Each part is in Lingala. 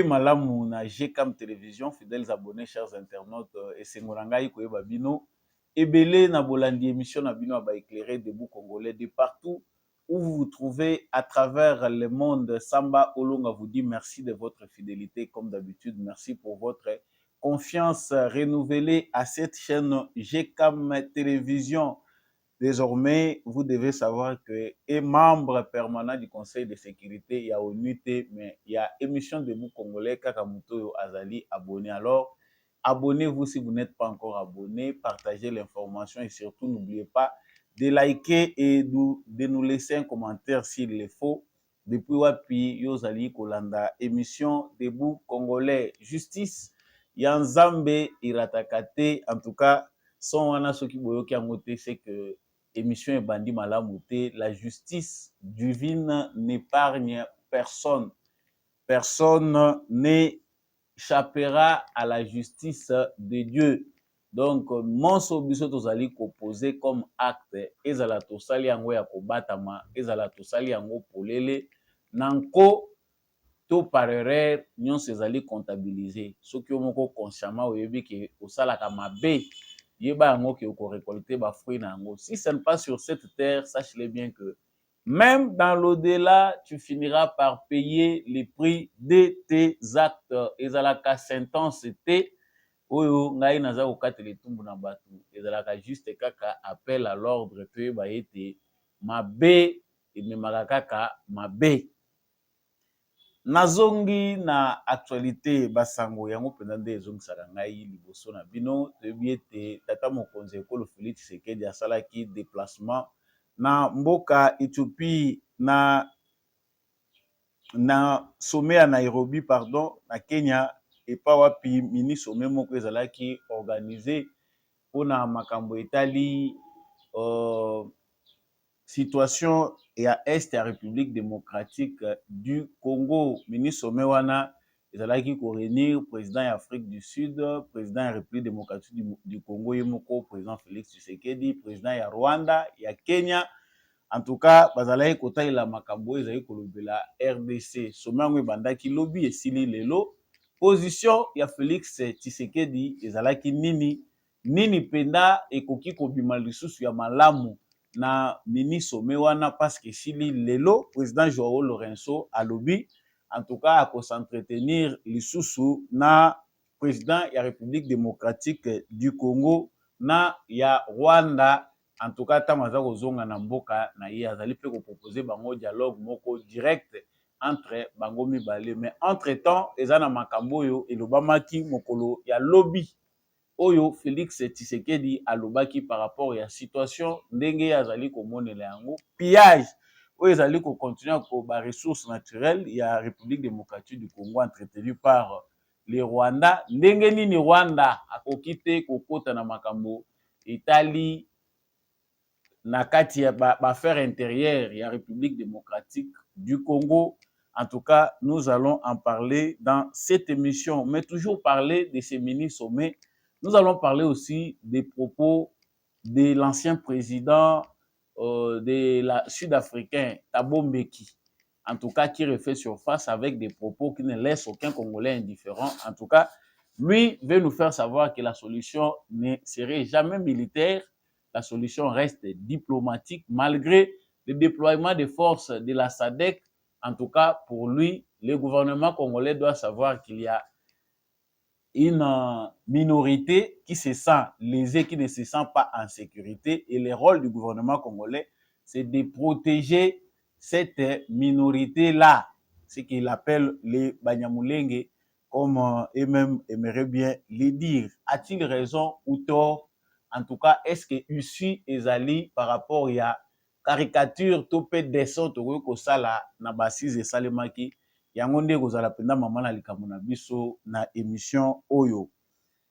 malamu na GCAM télévision, fidèles abonnés, chers internautes, et c'est Morangai Koyeba Bino. Ebele na bolandi émission na bino ba éclairé debout congolais de partout où vous vous trouvez à travers le monde. Samba Olonga vous dit merci de votre fidélité comme d'habitude. Merci pour votre confiance renouvelée à cette chaîne GCAM télévision. Désormais, vous devez savoir que est membre permanent du Conseil de sécurité, il y a ONUT, mais il y a émission debout congolais, Kakamuto Azali abonné. Alors, abonnez-vous si vous n'êtes pas encore abonné, partagez l'information et surtout n'oubliez pas de liker et de nous laisser un commentaire s'il le faut. Depuis Wapi, Yozali Kolanda, émission debout congolais, justice, Yanzambe Iratakate, en tout cas, son wana soki boyoki angote, c'est que émission et bandi malamuté, la justice divine n'épargne personne. Personne n'échappera à la justice de Dieu. Donc, mon sobiso tozali koposer comme acte, ezala tosali yango ya kobatama, ezala tosali yango polele, nanko to par erreur, nyonso ezali comptabiliser. Soki omoko consciemment oyebi ke osalaka mabe, yeba yango ke oko récolter ba fruit na yango. Si ce n'est pas sur cette terre, sache-le bien que même dans l'au-delà, tu finiras par payer les prix de tes actes. Ezalaka sentence te oyo ngai naza kokatela etumbu na bato. Ezalaka juste kaka appel à l'ordre toyeba ete mabe ememaka kaka mabe. Nazongi na actualité basango yango penza nde ezongisaka ngai liboso na bino. Toyebi ete tata mokonzi ekolo Félix Tshisekedi asalaki déplacement na mboka Éthiopie na sommet ya Nairobi pardon na Kenya, epa wapi mini sommet moko ezalaki organisé mpona makambo etali situation ya est ya République démocratique du Congo. Mini sommet wana ezalaki ko réunir président ya Afrique du Sud, président ya République démocratique du Congo yemoko, président Félix Tshisekedi, président ya Rwanda, ya Kenya. En tout cas, bazalaki kotalela makambo ezali kolobela RDC. Sommet yango ebandaki lobi esili lelo. Position ya Félix Tshisekedi ezalaki nini penda ekoki kobima lisusu ya malamu na mini sommet wana parce que esili lelo. Président Joao Lorenzo alobi en tout cas ako s'entretenir lisusu na président ya République démocratique du Congo na ya Rwanda. En tout cas, tamaza kozonga na mboka na ye azali pe ko proposer bango dialogue moko direct entre bango mibale. Mais entre-temps, ezana makambo oyo elobamaki mokolo ya lobby oyo Félix Tshisekedi alobaki par rapport ya situation ndenge azali komonela yango pillage oyo ezali ko continuer ko ba ressources naturelles ya République démocratique du Congo entretenu par le Rwanda. Ndenge nini Rwanda akoki te kokota na makambo etali na kati ya affaires intérieures ya République démocratique du Congo. En tout cas, nous allons en parler dans cette émission, mais toujours parler de ces mini-sommets. Nous allons parler aussi des propos de l'ancien président de la sud-africain Thabo Mbeki. En tout cas, qui refait surface avec des propos qui ne laissent aucun Congolais indifférent. En tout cas, lui veut nous faire savoir que la solution ne serait jamais militaire. La solution reste diplomatique malgré le déploiement des forces de la SADC. En tout cas, pour lui, le gouvernement congolais doit savoir qu'il y a une minorité qui se sent lésée, qui ne se sent pas en sécurité. Et le rôle du gouvernement congolais, c'est de protéger cette minorité-là, ce qu'il appelle les Banyamulenge, comme eux-mêmes aimeraient bien le dire. A-t-il raison ou tort? En tout cas, est-ce que ici ezali par rapport à caricature to pe dessin to ko sala na basise salemaki yango nde kozala penda mama na likambo na biso na émission oyo.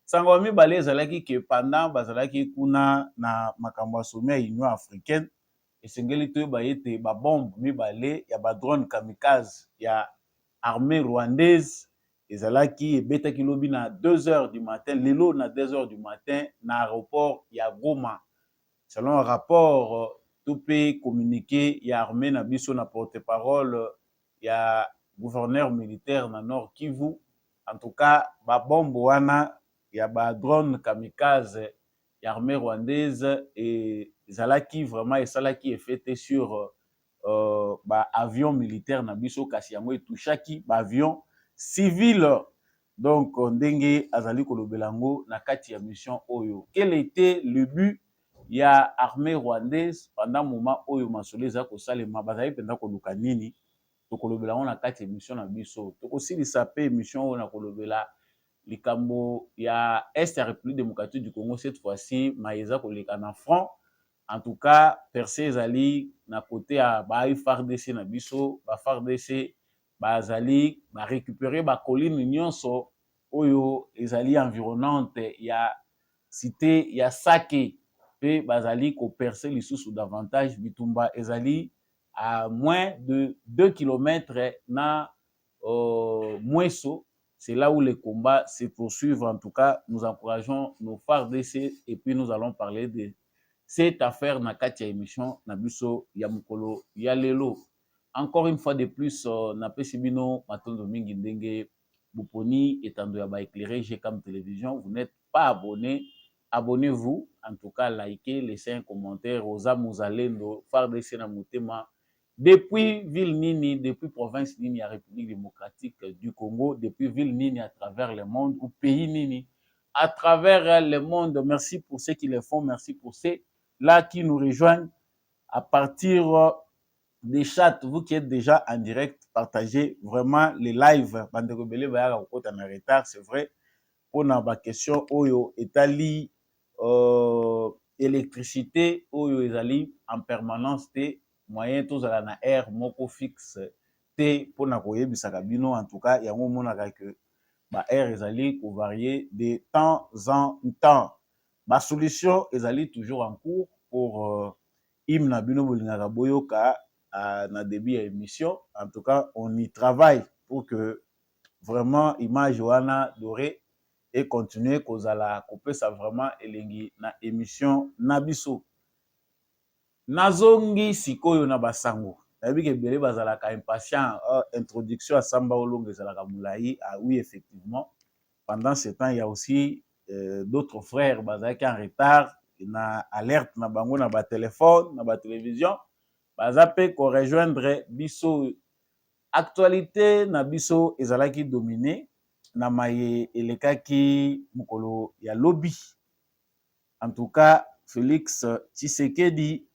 Sango wa mibale ezalaki ke pendant bazalaki kuna na makambo ya sommet ya Union africaine esengeli toyeba ete babombe mibale ya badrone kamikaze ya armée rwandaise ezalaki ebetaki lobi na 2h du matin, lelo na 2h du matin na aéroport ya Goma. Selon un rapport tout pe communiqué ya armée na biso na porte-parole ya gouverneur militaire na Nord Kivu, en tout cas babombo wana ya drone kamikaze ya armée rwandaise ezalaki vraiment esalaki effet sur avion militaire na biso kasi yango etouchaki avion civil. Donc ndenge azali kolobela yango na kati ya mission oyo. Quel était le but ya armée rwandaise pendant moment oyo masolo eza kosalema, bazali mpenza koluka nini? Tokolobela yango na kati ya émission na biso. Tokosilisa pe émission oyo na kolobela likambo ya Est ya République démocratique du Congo, cette fois-ci maïza koleka na front. En tout cas, percé ezali na côté ya ba FARDC na biso, ba FARDC bazali ba récupérer ba colline nyonso oyo ezali environnante ya cité ya Sake pe bazali ko percer lisusu davantage bitumba ezali à moins de 2 km na Mweso. C'est là où les combats se poursuivent. En tout cas, nous encourageons nos FARDC et puis nous allons parler de cette affaire na kati ya émission na biso ya mukolo ya lelo. Encore une fois de plus, na pesi bino matondo mingi ndenge buponi etando ya ba éclairé GCAM télévision. Vous n'êtes pas abonné, abonnez-vous. En tout cas, likez, laissez un commentaire. Oza Muzalendo, FARDC na mutema. Depuis ville Nini, depuis province Nini à République démocratique du Congo, depuis ville Nini à travers le monde, ou pays Nini à travers le monde. Merci pour ceux qui le font, merci pour ceux-là qui nous rejoignent à partir des chats. Vous qui êtes déjà en direct, partagez vraiment les lives. Bandeko Bele Bayaka Kokota na retard, c'est vrai. Pour ma question, Oyo Etali électricité, Oyo Ezali en permanence, moyen tozala na air moko fixe te pona koyebisaka bino. En tout cas yango monaka que ba air ezali ko varier de temps en temps. Ba solution ezali toujours en cours pour hymne bino bolingaka boyoka na début ya émission. En tout cas on y travaille pour que vraiment image wana doré et continuer kozala kopesa vraiment elengi na émission na biso. Nazongi sikoyo na basango. Nayebi ke ebele bazalaka impatient. Introduction à Samba Olongo ezalaka mulayi. Ah oui, effectivement. Pendant ce temps, il y a aussi d'autres frères bazalaki en retard. Na alerte na bango na ba téléphone, na ba télévision. Bazape ko rejoindre biso. Actualité na biso ezalaki dominé. Na maye elekaki mukolo ya lobby. En tout cas, Félix Tshisekedi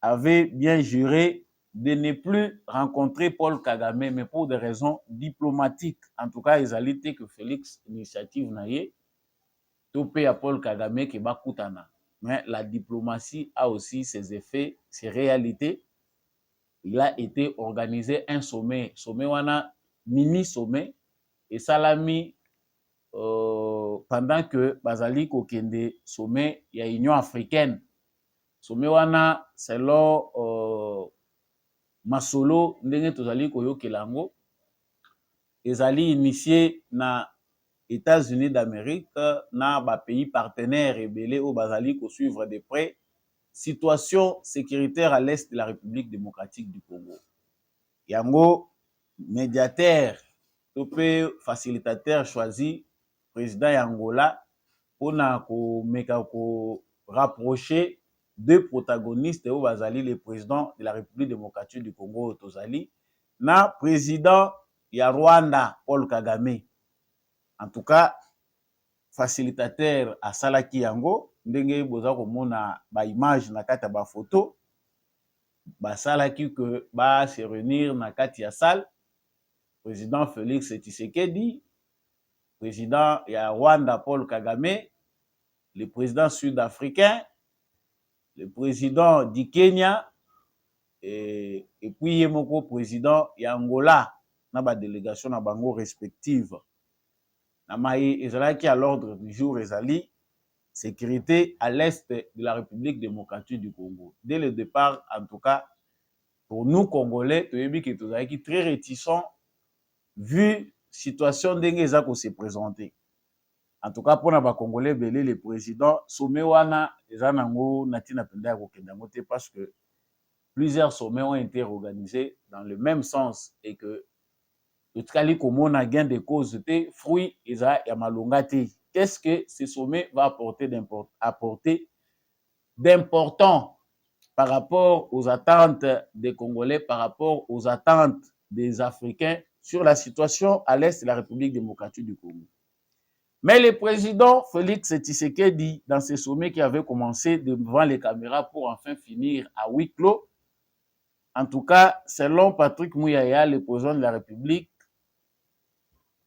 avait bien juré de ne plus rencontrer Paul Kagame, mais pour des raisons diplomatiques. En tout cas, ils allaient dire que Félix, initiative naïe, topé à Paul Kagame qui va koutana. Mais la diplomatie a aussi ses effets, ses réalités. Il a été organisé un sommet, sommet wana mini sommet, et salami pendant que Bazali kokende sommet, il y a Union africaine. Sommet wana selon masolo ndenge tozali koyokela yango ezali initié na États-Unis d'Amérique na ba pays partenaires ebele o bazali ko suivre de près situation sécuritaire à l'est de la République démocratique du Congo. Yango médiateur topé facilitateur choisi président Angola pona ko meka ko rapprocher deux protagonistes au bazali, le président de la République démocratique du Congo tozali na président ya Rwanda Paul Kagame. En tout cas facilitateur à salaki yango ndenge boza komona ba image na kati ya ba photo ba salaki que ba se réunir na kati ya salle président Félix Tshisekedi, président ya Rwanda Paul Kagame, le président sud-africain, le président du Kenya et puis yemoko président ya Angola na ba délégation na bango respective. Na mai ezalaki à l'ordre du jour ezali sécurité à l'est de la République démocratique du Congo. Dès le départ, en tout cas, pour nous Congolais, toyebi ke tozalaki très réticents vu situation ndenge ezako se présenter. En tout cas, pour les Congolais, le président sommet wana ezanango natina penda ko kendango te parce que plusieurs sommets ont été organisés dans le même sens et que totikali komona gain de cause te, fruit eza ya malonga te. Qu'est-ce que ce sommet va apporter d'important par rapport aux attentes des Congolais, par rapport aux attentes des Africains sur la situation à l'est de la République démocratique du Congo? Mais le président Félix Tshisekedi, dans ce sommet qui avait commencé devant les caméras pour enfin finir à huis clos, en tout cas, selon Patrick Mouyaya, le président de la République,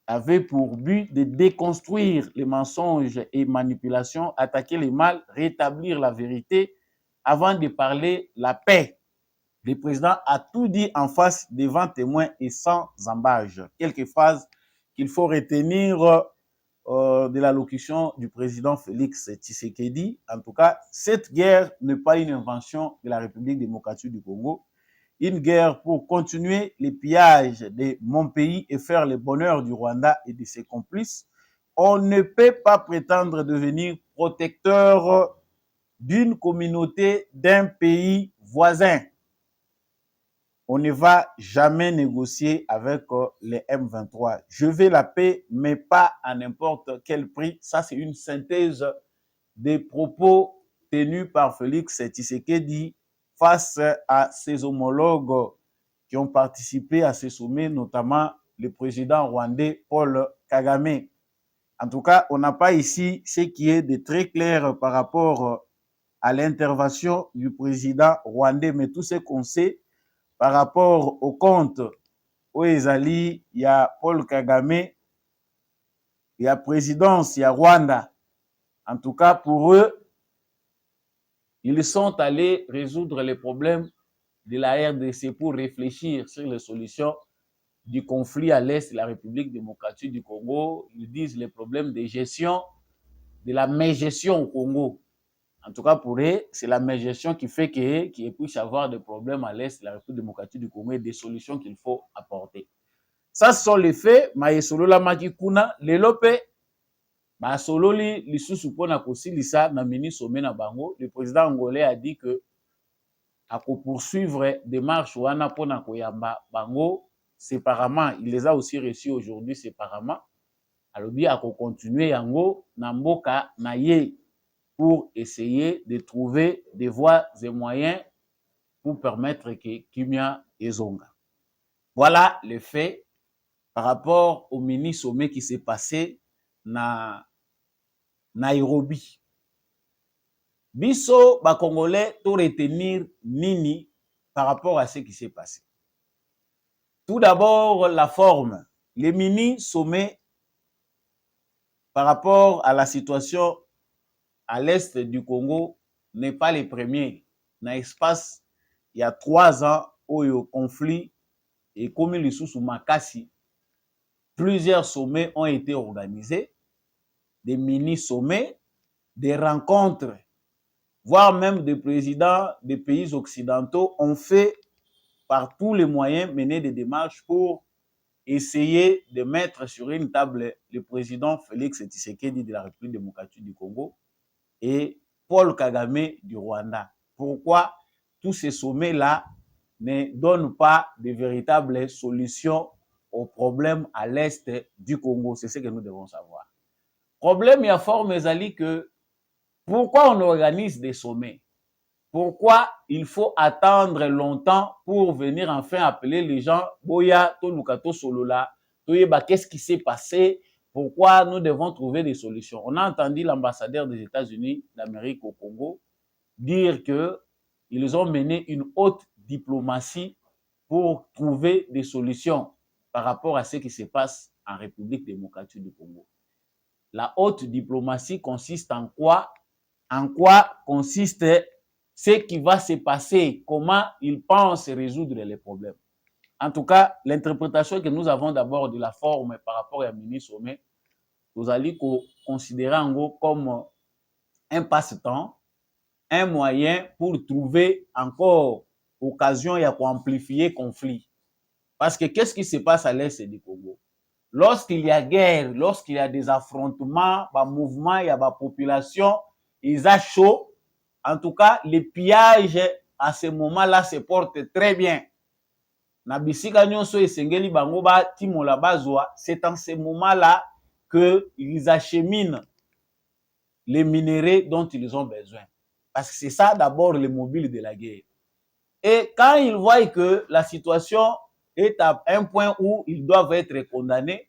avait pour but de déconstruire les mensonges et manipulations, attaquer les mal, rétablir la vérité avant de parler la paix. Le président a tout dit en face devant témoins et sans embâge. Quelques phrases qu'il faut retenir de l'allocution du président Félix Tshisekedi. En tout cas, cette guerre n'est pas une invention de la République démocratique du Congo. Une guerre pour continuer les pillages de mon pays et faire le bonheur du Rwanda et de ses complices. On ne peut pas prétendre devenir protecteur d'une communauté, d'un pays voisin. On ne va jamais négocier avec les M23. Je veux la paix, mais pas à n'importe quel prix. Ça, c'est une synthèse des propos tenus par Félix Tshisekedi face à ses homologues qui ont participé à ce sommet, notamment le président rwandais Paul Kagame. En tout cas, on n'a pas ici ce qui est de très clair par rapport à l'intervention du président rwandais, mais tout ce qu'on sait par rapport au compte où il y a Paul Kagame, il y a présidence, il y a Rwanda. En tout cas, pour eux, ils sont allés résoudre les problèmes de la RDC pour réfléchir sur les solutions du conflit à l'est de la République démocratique du Congo. Ils disent les problèmes de gestion, de la mégestion au Congo. En tout cas, pour eux, c'est la mégestion qui fait qu'il puisse avoir des problèmes à l'est de la République démocratique du Congo et des solutions qu'il faut apporter. Ça, ce sont les faits. Maïsolola Makikuna, Lelope, Basololi, Lisusu Pona Kosilisa, Namini Somena Bango. Le président angolais a dit que à poursuivre des marches wana Pona Koyamba Bango séparément. Il les a aussi reçus aujourd'hui séparément. Alors, il a continuer Yango, Namboka, Naye, pour essayer de trouver des voies et moyens pour permettre que Kimia ezonga. Voilà les faits par rapport au mini-sommet qui s'est passé na Nairobi. Biso, ba Congolais, to retenir nini par rapport à ce qui s'est passé. Tout d'abord, la forme. Les mini-sommets par rapport à la situation à l'est du Congo n'est pas les premiers. Dans l'espace, il y a 3 ans, où il y a eu conflit et comme il est sous Makassi, plusieurs sommets ont été organisés, des mini-sommets, des rencontres, voire même des présidents des pays occidentaux ont fait par tous les moyens mener des démarches pour essayer de mettre sur une table le président Félix Tshisekedi de la République démocratique du Congo et Paul Kagame du Rwanda. Pourquoi tous ces sommets-là ne donnent pas de véritables solutions aux problèmes à l'est du Congo? C'est ce que nous devons savoir. Problème, il y a fort, mais Ali, que pourquoi on organise des sommets? Pourquoi il faut attendre longtemps pour venir enfin appeler les gens? Boya, Tolukato Solola, Toyeba, qu'est-ce qui s'est passé? Pourquoi nous devons trouver des solutions? On a entendu l'ambassadeur des États-Unis d'Amérique au Congo dire qu'ils ont mené une haute diplomatie pour trouver des solutions par rapport à ce qui se passe en République démocratique du Congo. La haute diplomatie consiste en quoi? En quoi consiste ce qui va se passer? Comment ils pensent résoudre les problèmes? En tout cas, l'interprétation que nous avons d'abord de la forme par rapport à mini-sommet, nous allons considérer en gros comme un passe-temps, un moyen pour trouver encore occasion pour amplifier le conflit. Parce que qu'est-ce qui se passe à l'est du Congo? Lorsqu'il y a guerre, lorsqu'il y a des affrontements, des mouvements, il y a des populations, ils ont chaud. En tout cas, les pillages à ce moment-là se portent très bien. na bisika nyonso esengeli bango batimola bazwa, c'est en ce moment-là qu'ils acheminent les minéraux dont ils ont besoin. Parce que c'est ça d'abord le mobile de la guerre. Et quand ils voient que la situation est à un point où ils doivent être condamnés,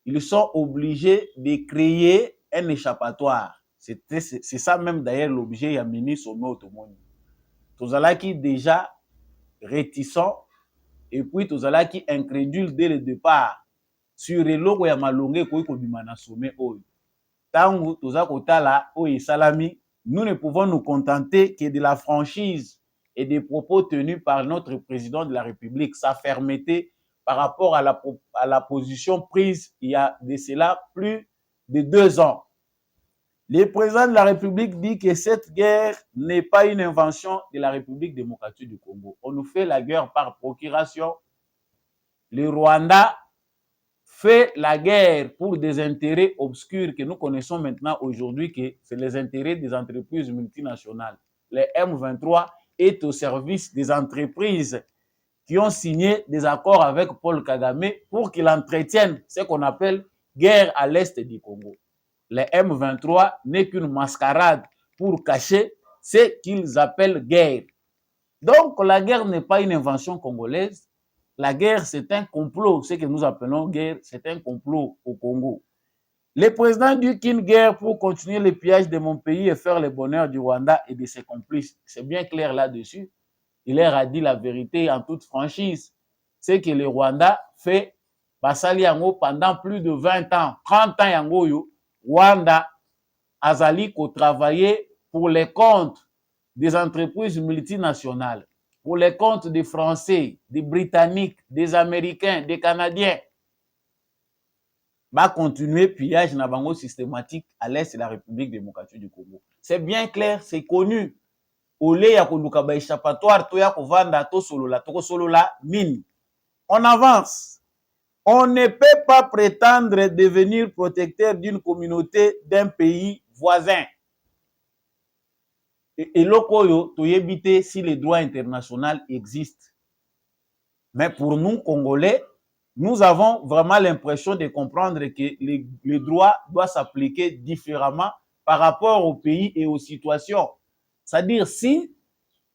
ils sont obligés de créer un échappatoire. C'est ça même d'ailleurs l'objet ya ministre Sommet Otomoni. Tozalaki déjà réticent et puis tozalaki incrédule dès le départ sur eloko ya malonge koyi kobima na sommet oyo. Tangu toza kotala oyo esalami, nous ne pouvons nous contenter que de la franchise et des propos tenus par notre président de la République, sa fermeté par rapport à la position prise il y a de cela plus de 2 ans. Le président de la République dit que cette guerre n'est pas une invention de la République démocratique du Congo. On nous fait la guerre par procuration. Le Rwanda fait la guerre pour des intérêts obscurs que nous connaissons maintenant aujourd'hui, que c'est les intérêts des entreprises multinationales. Le M23 est au service des entreprises qui ont signé des accords avec Paul Kagame pour qu'il entretienne ce qu'on appelle guerre à l'est du Congo. Le M23 n'est qu'une mascarade pour cacher ce qu'ils appellent guerre. Donc la guerre n'est pas une invention congolaise. La guerre, c'est un complot. Ce que nous appelons guerre, c'est un complot au Congo. Le président dit qu'une guerre pour continuer le pillage de mon pays et faire le bonheur du Rwanda et de ses complices. C'est bien clair là-dessus. Il leur a dit la vérité en toute franchise. C'est que le Rwanda fait basali yango pendant plus de 20 ans, 30 ans yango yo, Rwanda azali ko travailler pour les comptes des entreprises multinationales, pour les comptes des Français, des Britanniques, des Américains, des Canadiens. Va continuer pillage na bango systématique à l'est de la République démocratique du Congo. C'est bien clair, c'est connu. Ole ya koluka ba échappatoire to ya kovanda to solola nini. On avance. On ne peut pas prétendre devenir protecteur d'une communauté d'un pays voisin. Et lokoyo to yebite si le droit international existe. Mais pour nous, Congolais, nous avons vraiment l'impression de comprendre que le droit doit s'appliquer différemment par rapport au pays et aux situations. C'est-à-dire, si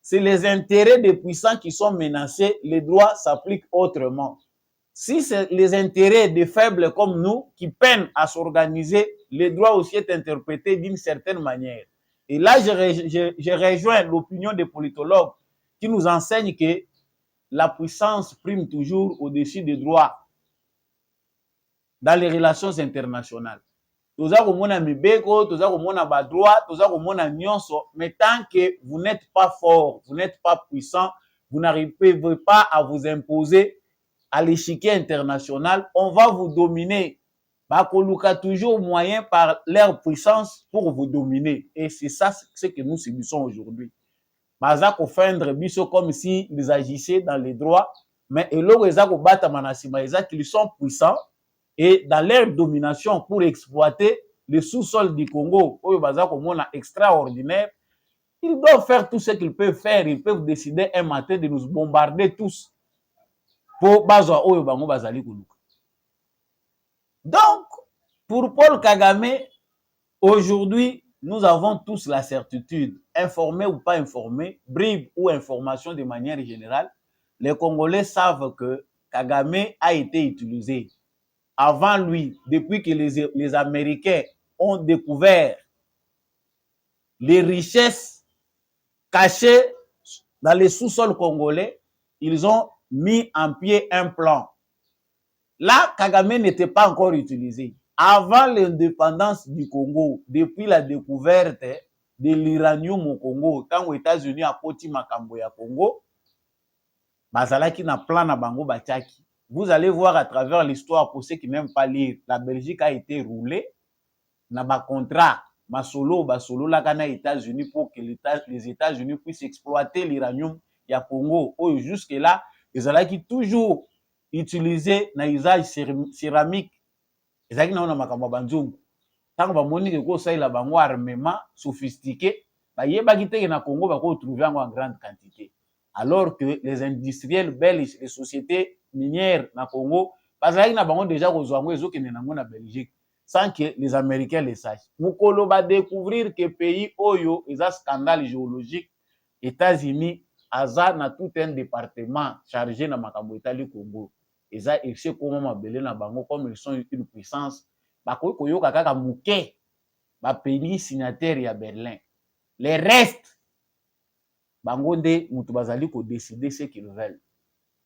c'est les intérêts des puissants qui sont menacés, le droit s'applique autrement. Si c'est les intérêts des faibles comme nous qui peinent à s'organiser, le droit aussi est interprété d'une certaine manière. Et là, je rejoins l'opinion des politologues qui nous enseignent que la puissance prime toujours au-dessus des droits dans les relations internationales. Toza komona mibeko, toza komona ba droit, toza komona nyonso, mais tant que vous n'êtes pas fort, vous n'êtes pas puissant, vous n'arrivez pas à vous imposer à l'échiquier international, on va vous dominer. Bakoluka toujours moyen par leur puissance pour vous dominer. Et c'est ça ce que nous subissons aujourd'hui. Baza ko feindre biso comme si ils agissaient dans les droits, mais eloko eza ko bata manasima eza qu'ils sont puissants et dans leur domination pour exploiter le sous-sol du Congo, oyo baza komona extraordinaire, ils doivent faire tout ce qu'ils peuvent faire. Ils peuvent décider un matin de nous bombarder tous pour bazwa oyo bango bazali koluka. Donc, pour Paul Kagame, aujourd'hui, nous avons tous la certitude, informés ou pas informés, bribes ou informations de manière générale, les Congolais savent que Kagame a été utilisé. Avant lui, depuis que les Américains ont découvert les richesses cachées dans les sous-sols congolais, ils ont mis en pied un plan. Là, Kagame n'était pas encore utilisé. Avant l'indépendance du Congo, depuis la découverte de l'uranium au Congo, quand aux États-Unis a poti makambo ya Congo, bazalaki na plan na bango batiaki. Vous allez voir à travers l'histoire, pour ceux qui n'aiment pas lire, la Belgique a été roulée na ba contrat basolo la kana États-Unis pour que les États-Unis puissent exploiter l'uranium ya Congo. Oh, jusque là, ils allaient toujours utiliser na usage céramique. Ils allaient na makambo banzungu. Tant ba moni que ko saila bango armement sophistiqué, ba yeba ki te na Congo ba ko trouver en grande quantité. alors que les industriels belges, les sociétés minières na Congo, bazalaki na bango déjà kozwa yango ezokende nango na Belgique sans que les Américains le sachent. Mokolo ba découvrir que pays oyo eza scandale géologique, États-Unis aza na tout un département chargé na makambo etali Congo. Eza ese koma mabele na bango comme ils sont une puissance, bakoki koyoka kaka moke ba pays signataires ya Berlin. Les restes bango nde mutu bazali ko décider ce qu'ils veulent.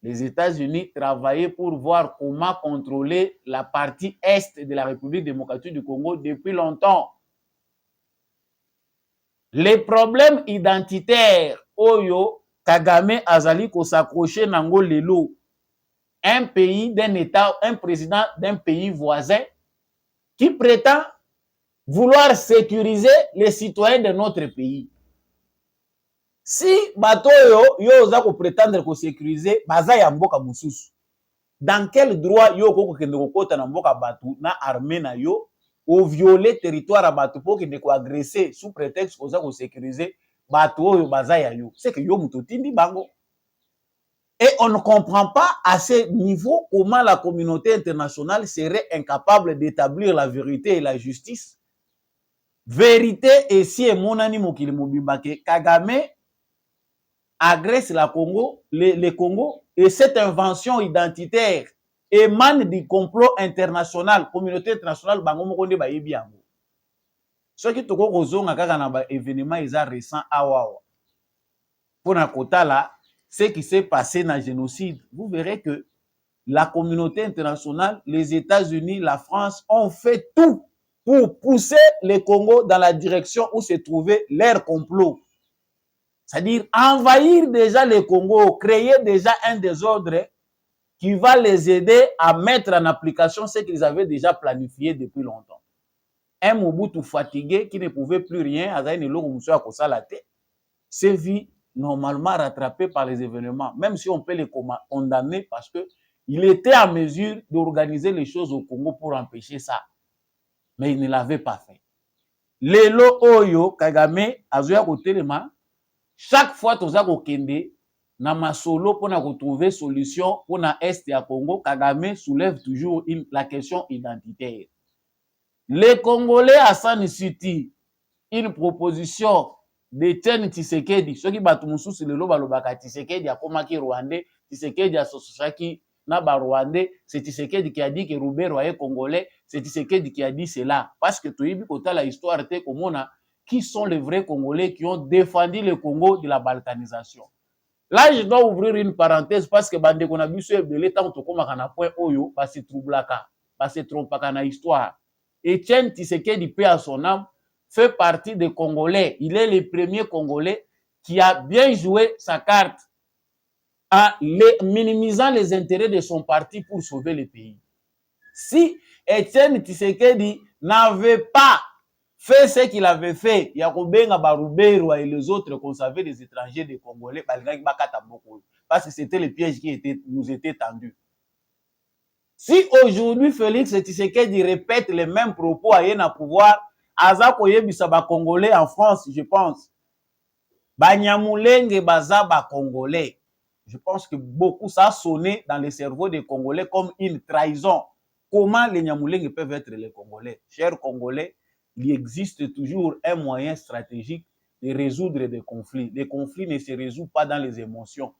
Les États-Unis travaillaient pour voir comment contrôler la partie est de la République démocratique du Congo depuis longtemps. Les problèmes identitaires oyo Kagame azali ko s'accrocher nango lelo, un pays d'un État, un président d'un pays voisin qui prétend vouloir sécuriser les citoyens de notre pays. Si bato yo oza ko prétendre ko sécuriser baza ya mboka mosusu, dans quel droit yo ko kende ko kota na mboka batu na armée na yo o violer territoire à batu pour kende ko agresser sous prétexte ko za ko sécuriser batu oyo baza ya yo? C'est que yo muto tindi bango. Et on ne comprend pas à ce niveau comment la communauté internationale serait incapable d'établir la vérité et la justice. Vérité et si et monani mokili mobimba ke Kagame agresse la Congo, le Congo, et cette invention identitaire émane du complot international, communauté internationale, bango mokonde ba yebi yango. Ce qui toko kozonga kaka na ba événement eza récent awawa. Pour na kotala ce qui s'est passé dans le génocide, vous verrez que la communauté internationale, les États-Unis, la France ont fait tout pour pousser le Congo dans la direction où se trouvait leur complot. C'est-à-dire envahir déjà le Congo, créer déjà un désordre qui va les aider à mettre en application ce qu'ils avaient déjà planifié depuis longtemps. Un Mobutu fatigué qui ne pouvait plus rien, s'est vu normalement rattrapé par les événements, même si on peut les condamner parce qu'il était en mesure d'organiser les choses au Congo pour empêcher ça. Mais il ne l'avait pas fait. Lelo oyo Kagame azoya kotelema. Chaque fois toza kokende na masolo pour trouver solution pour na est ya Congo, Kagame soulève toujours la question identitaire. Les Congolais à San City, une proposition de Etienne Tshisekedi, ceux qui batu mususu lelo balobaka Tshisekedi akomaki Rwandais, Tshisekedi asosaki na ba Rwandais, c'est Tshisekedi qui a dit que Roubero est Congolais, c'est Tshisekedi qui a dit cela parce que toyibi kota la histoire te komona qui sont les vrais Congolais qui ont défendu le Congo de la balkanisation. Là, je dois ouvrir une parenthèse parce que bande qu'on a vu sur le temps où on a point oyo, parce que troublaka, parce que trompaka na histoire. Etienne Tshisekedi, paix à son âme, fait partie des Congolais. Il est le premier Congolais qui a bien joué sa carte en minimisant les intérêts de son parti pour sauver le pays. Si Etienne Tshisekedi n'avait pas fait ce qu'il avait fait, Yakobenga Baroubero et les autres qu'on savait des étrangers, des Congolais, parce que c'était le piège qui nous était tendu. Si aujourd'hui Félix Tshisekedi répète les mêmes propos à Yéna pouvoir, Azako Yebisa ba Congolais en France, je pense, Banyamulenge Baza ba Congolais, je pense que beaucoup ça a sonné dans les cerveaux des Congolais comme une trahison. Comment les Nyamulenge peuvent être les Congolais? Chers Congolais, il existe toujours un moyen stratégique de résoudre des conflits. Les conflits ne se résolvent pas dans les émotions.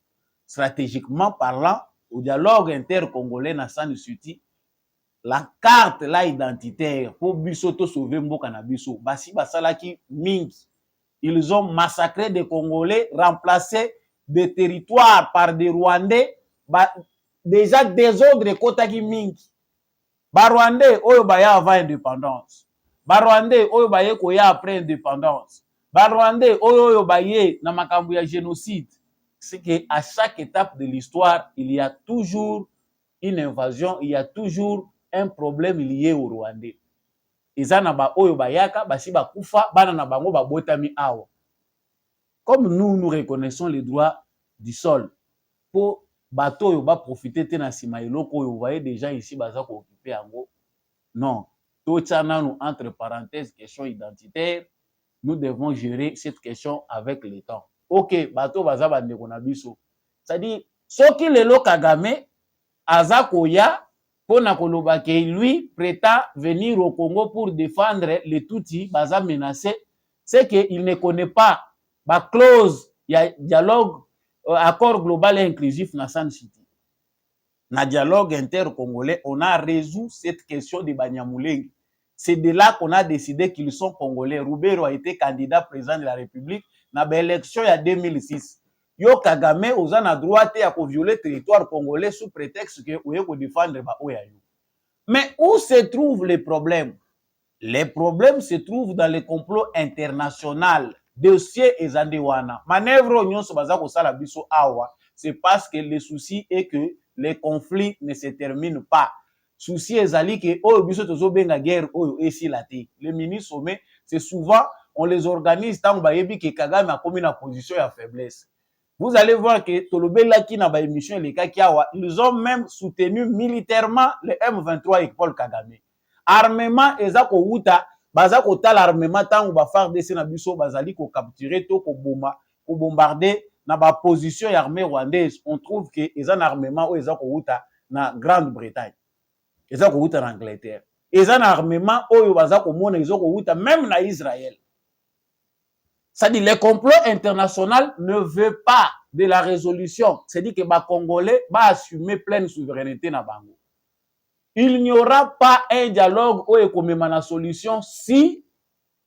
Stratégiquement parlant, au dialogue intercongolais na San Suti, la carte là identitaire pour Bisoto sauver Mboka na biso, basi basalaki mingi. Ils ont massacré des Congolais, remplacé des territoires par des Rwandais, déjà désordre kotaki mingi. Barwandais oyo baya avant indépendance, Barwandais oyo baye koya après indépendance, Barwandais oyo baye na makambo ya génocide. C'est qu'à chaque étape de l'histoire, il y a toujours une invasion, il y a toujours un problème lié au Rwandais. Eza na ba oyo bayaka basi bakufa bana na bango babotami awa. Comme nous reconnaissons les droits du sol pour bateau yo ba profiter te na sima eloko yo, vous voyez des gens ici baza ko occuper yango. Non, tout ça nous entre parenthèses question identitaire, nous devons gérer cette question avec le temps. ok bato baza bandeko na biso. C'est-à-dire soki lelo Kagame aza koya pona koloba ke lui prétend venir au Congo pour défendre les Tutsis baza menacé, c'est que il ne connaît pas ba clause ya dialogue accord global et inclusif na Sun City. Na dialogue intercongolais, on a résolu cette question de Banyamulenge. C'est de là qu'on a décidé qu'ils sont congolais. Roubero a été candidat président de la République dans l'élection en 2006. Yo Kagame aux en droit à violer le territoire congolais sous prétexte que vous avez défendre ba oyayo. Mais où se trouvent les problèmes? Les problèmes se trouvent dans le complot international. Dossier ezandewana. Manœuvre nyonso baza ko sala biso awa, c'est parce que le souci est que les conflits ne se terminent pas. Souci ezali que oyo biso tozo benga guerre oyo esila te. Les mini sommets, c'est souvent on les organise tant bayebi que Kagame a commis na position ya faiblesse. Vous allez voir que tolobelaki na ba émission lekaki awa, ils ont même soutenu militairement le M23 et Paul Kagame. Armement eza ko wuta baza ko tal armement tango ba FARDC na biso bazali ko capturer to ko bomba ko bombarder na ba position ya armée rwandaise. On trouve que eza na armement o eza ko wuta na Grande-Bretagne, eza ko wuta na Angleterre, eza na armement oyo baza ko mona eza ko wuta même na Israël. Ça dit le complot international ne veut pas de la résolution, c'est dit que ba Congolais ba assumer pleine souveraineté na bango. Il n'y aura pas un dialogue ou une solution si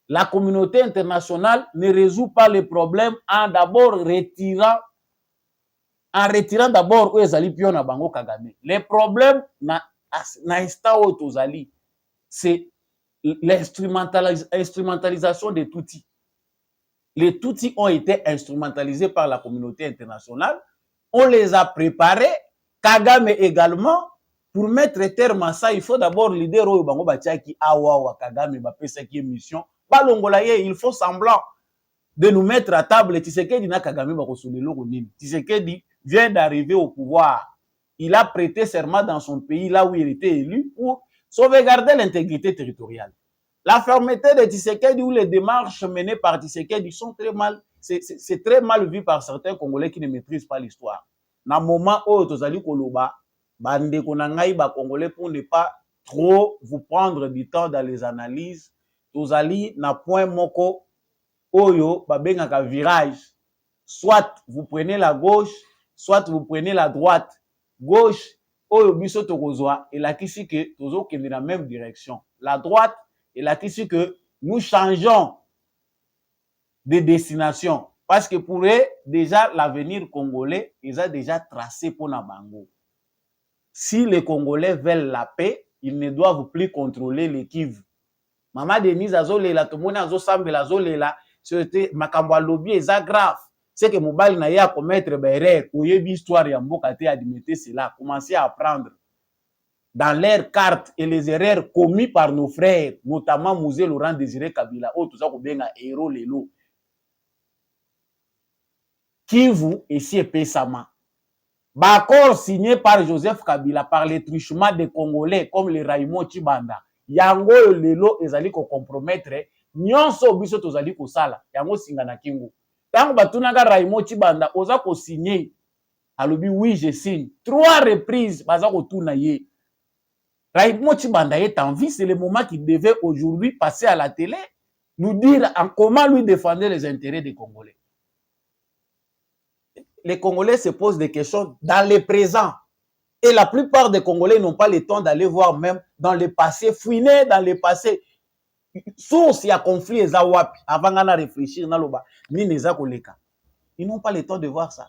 la communauté internationale ne résout pas les problèmes en retirant d'abord où ezali pio na bango Kagame. Les problèmes na instant où tozali, c'est l'instrumentalisation des Tutsis. Les Tutsis ont été instrumentalisés par la communauté internationale. On les a préparés. Kagame également. Pour mettre terme à ça, il faut d'abord leader oyo bango batiaki awa Kagame bapesaki émission. Balongolaye, il faut semblant de nous mettre à table. Tshisekedi na Kagame bakosolelo nini. Tshisekedi vient d'arriver au pouvoir. Il a prêté serment dans son pays là où il était élu pour sauvegarder l'intégrité territoriale. La fermeté de Tshisekedi ou les démarches menées par Tshisekedi sont très mal, c'est très mal vu par certains Congolais qui ne maîtrisent pas l'histoire. Na moment où tozali koloba bandeko na ngai ba Congolais, pour ne pas trop vous prendre du temps dans les analyses, tozali na point moko oyo babengaka virage. Soit vous prenez la gauche, soit vous prenez la droite. Gauche oyo biso tokozwa elakisi que tozokende na même direction. La droite elakisi que nous changeons de destination parce que pour eux déjà l'avenir congolais ils ont déjà tracé pour na bango. Si les Congolais veulent la paix, ils ne doivent plus contrôler les Kivu. Maman Denise azolela, tout le monde azosambela azolela, c'était makambo lobby eza grave. C'est que mobile na ya commettre erreur, oyebi histoire ya mboka te admettre cela, commencer à apprendre dans leurs cartes et les erreurs commises par nos frères, notamment Mouzé Laurent Désiré Kabila, oh tout ça ko benga héros lelo. Kivu ici Pesama. Accord signé par Joseph Kabila par les truchements des Congolais comme les Raymond Chibanda. Yango lelo ezali ko compromettre nyonso biso tozali ko sala. Yango singa na kingo. Tango batunaka Raymond Chibanda oza ko signer. Alobi oui je signe. 3 reprises baza ko tuna ye. Raymond Chibanda est en vie, c'est le moment qu'il devait aujourd'hui passer à la télé, nous dire en comment lui défendre les intérêts des Congolais. Les Congolais se posent des questions dans le présent. Et la plupart des Congolais n'ont pas le temps d'aller voir même dans le passé, fouiner dans le passé. Source, il y a conflit, avant de réfléchir, ils n'ont pas le temps de voir ça.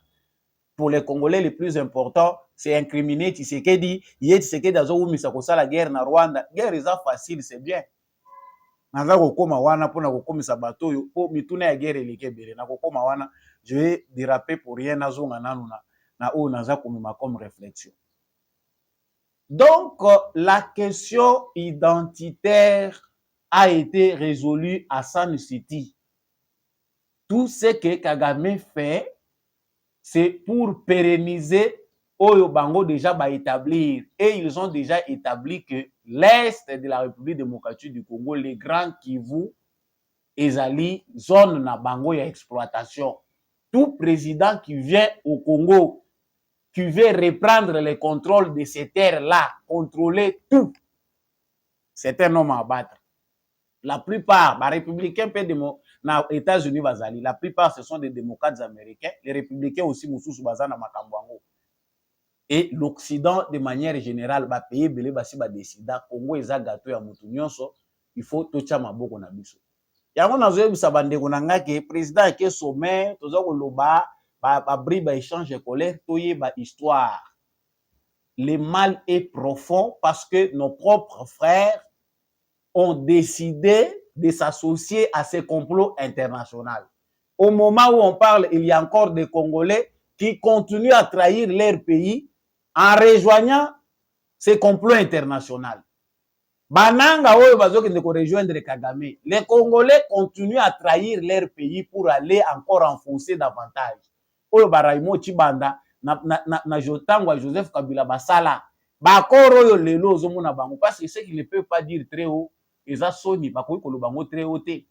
Pour les Congolais, le plus important, c'est incriminer Tshisekedi. Tshisekedi a la guerre na Rwanda. Guerre est facile, c'est bien. Je vais déraper pour rien comme réflexion. Donc, la question identitaire a été résolue à Sun City. Tout ce que Kagame fait, c'est pour pérenniser Oyo Bango déjà va établir. Et ils ont déjà établi que l'Est de la République démocratique du Congo, les grands Kivu, ezali zone na bango ya exploitation. tout président qui vient au Congo, qui veut reprendre le contrôle de ces terres-là, contrôler tout, c'est un homme à abattre. La plupart, les républicains aux États-Unis, la plupart ce sont des démocrates américains. Les républicains aussi, et l'Occident, de manière générale, va payer belé basi ba décida. Congo eza gâteau ya mutu nyonso, il faut tocha maboko na biso. Yango nazoyebisa bandeko na nga ke président ke sommet, toza koloba ba bri ba échange colère, toyeba histoire. Le mal est profond parce que nos propres frères ont décidé de s'associer à ces complots internationaux. Au moment où on parle, il y a encore des Congolais qui continuent à trahir leur pays en rejoignant ces complots internationaux. Bananga oyo bazokende ko rejoindre Kagame. Les Congolais continuent à trahir leur pays pour aller encore enfoncer davantage. Oyo baraimo Chibanda na Jotangwa Joseph Kabila basala. Bakoro oyo lelo ozomona bango parce que ce qu'il ne peut pas dire très haut, eza soni bakoki koloba ngo très haut te.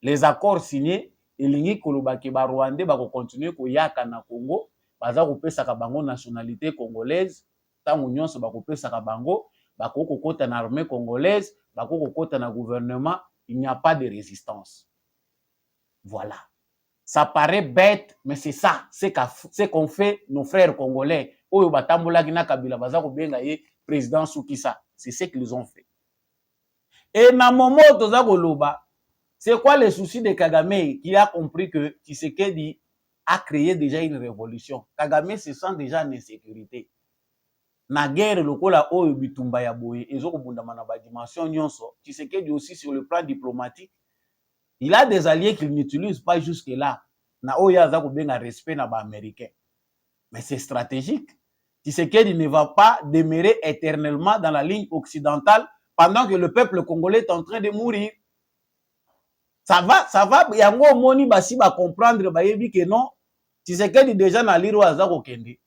Les accords signés elingi koloba ke ba Rwandais bako continuer koyaka na Congo, baza kopesaka bango nationalité congolaise, tango nyonso bako pesaka bango, bako kokota na armée congolaise, bako kokota na gouvernement, il n'y a pas de résistance. Voilà. Ça paraît bête, mais c'est ça, c'est qu'on fait nos frères congolais. Oyo batambolaki na Kabila baza ko benga ye président Soukissa, c'est ce qu'ils ont fait. Et na moment toza koloba, c'est quoi le souci de Kagame qui a compris que Tshisekedi a créé déjà une révolution. Kagame se sent déjà en insécurité. Na guerre lokola oyo bitumba ya boye ezoko bundama na ba dimension nyonso. Tshisekedi aussi sur le plan diplomatique, il a des alliés qu'il n'utilise pas jusque là. Na oya za ko benga respect na ba américain. Mais c'est stratégique. Tshisekedi ne va pas demeurer éternellement dans la ligne occidentale pendant que le peuple congolais est en train de mourir. Ça va, yango moni basi ba comprendre ba yebi que non, Tshisekedi déjà na liro azako kende.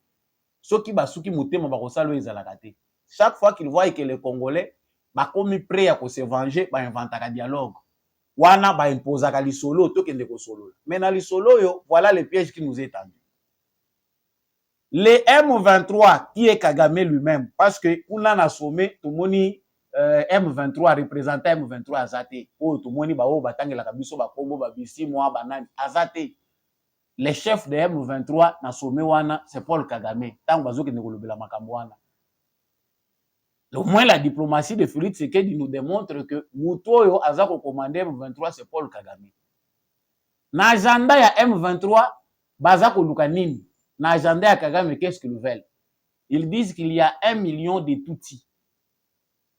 Soki basuki mutema ba kosalo ezalaka te. Chaque fois qu'il voit que les Congolais ba komi prêt à se venger, ba inventaka dialogue. Wana ba imposaka li solo to kende ko solo. Mais na li solo yo, voilà le piège qui nous est tendu. Le M23 qui est Kagame lui-même parce que on a sommet tout moni M23 représentant M23 azate o to moni ba o batangela kabiso ba kombo ba bisi moi banani azate. Les chefs de M23 na sommet wana c'est Paul Kagame tango bazoki ne kolobela makambo wana. Au moins la diplomatie de Félix Tshisekedi nous démontre que mutoyo azako commander M23 c'est Paul Kagame. Na agenda ya M23 bazako luka nini? Na agenda ya Kagame qu'est-ce qu'ils veulent? Ils disent qu'il y a 1 million de Tutsis.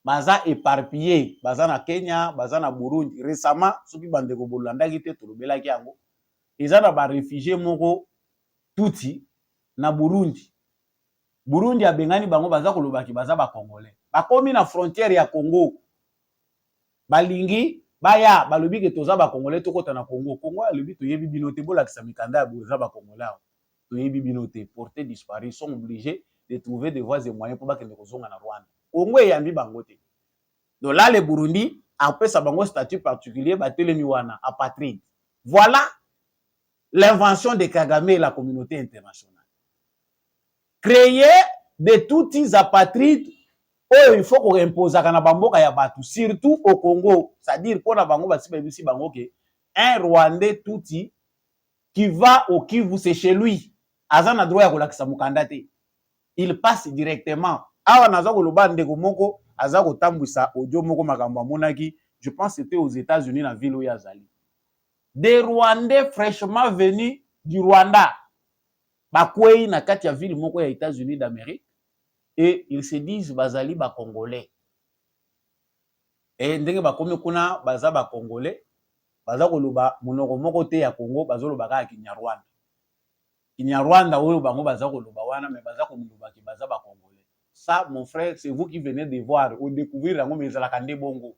Baza éparpillé, baza na Kenya, baza na Burundi. Récemment, soki bandeko bolanda kite tolobela ki yango. Eza na ba réfugiés moko Tutsi na Burundi. Burundi abengani bango baza kolobaki baza ba Congolais. Bakomi na frontière ya Congo. Balingi baya balobi ke toza ba Congolais tokota na Congo. Congo alobi toyebi binote bolakisa mikanda ya boza ba Congolais. Toyebi binote portés disparus sont obligés de trouver des voies et moyens pour bakende kozonga na Rwanda. Congo yambi bango te. Donc là le Burundi après sa bango statut particulier batelemi wana apatride. Voilà l'invention de Kagame et la communauté internationale. Créer de Tutsis apatrides oh il faut qu'on impose à Kanabamboka ya batu surtout au Congo, c'est-à-dire pour na bango basi bebisi bango ke un Rwandais Tutsi qui va au Kivu c'est chez lui. Azana droit ya kolakisa mukanda te. Il passe directement. Awa naza koloba ndeko moko aza kotambwisa audio moko makambo monaki, je pense c'était aux États-Unis na ville ya Zali. Des Rwandais fraîchement venus du Rwanda bakwei na kati ya ville moko ya États-Unis d'Amérique et ils se disent bazali ba Congolais. Et ndenge bakomi kuna baza ba Congolais, baza koloba monoko moko te ya Congo bazoloba ka Kinyarwanda. Kinyarwanda oyo bango baza koloba wana mais baza koloba ki baza ba Congolais. Ça mon frère, c'est vous qui venez de voir ou découvrir yango mais ezalaka nde bongo.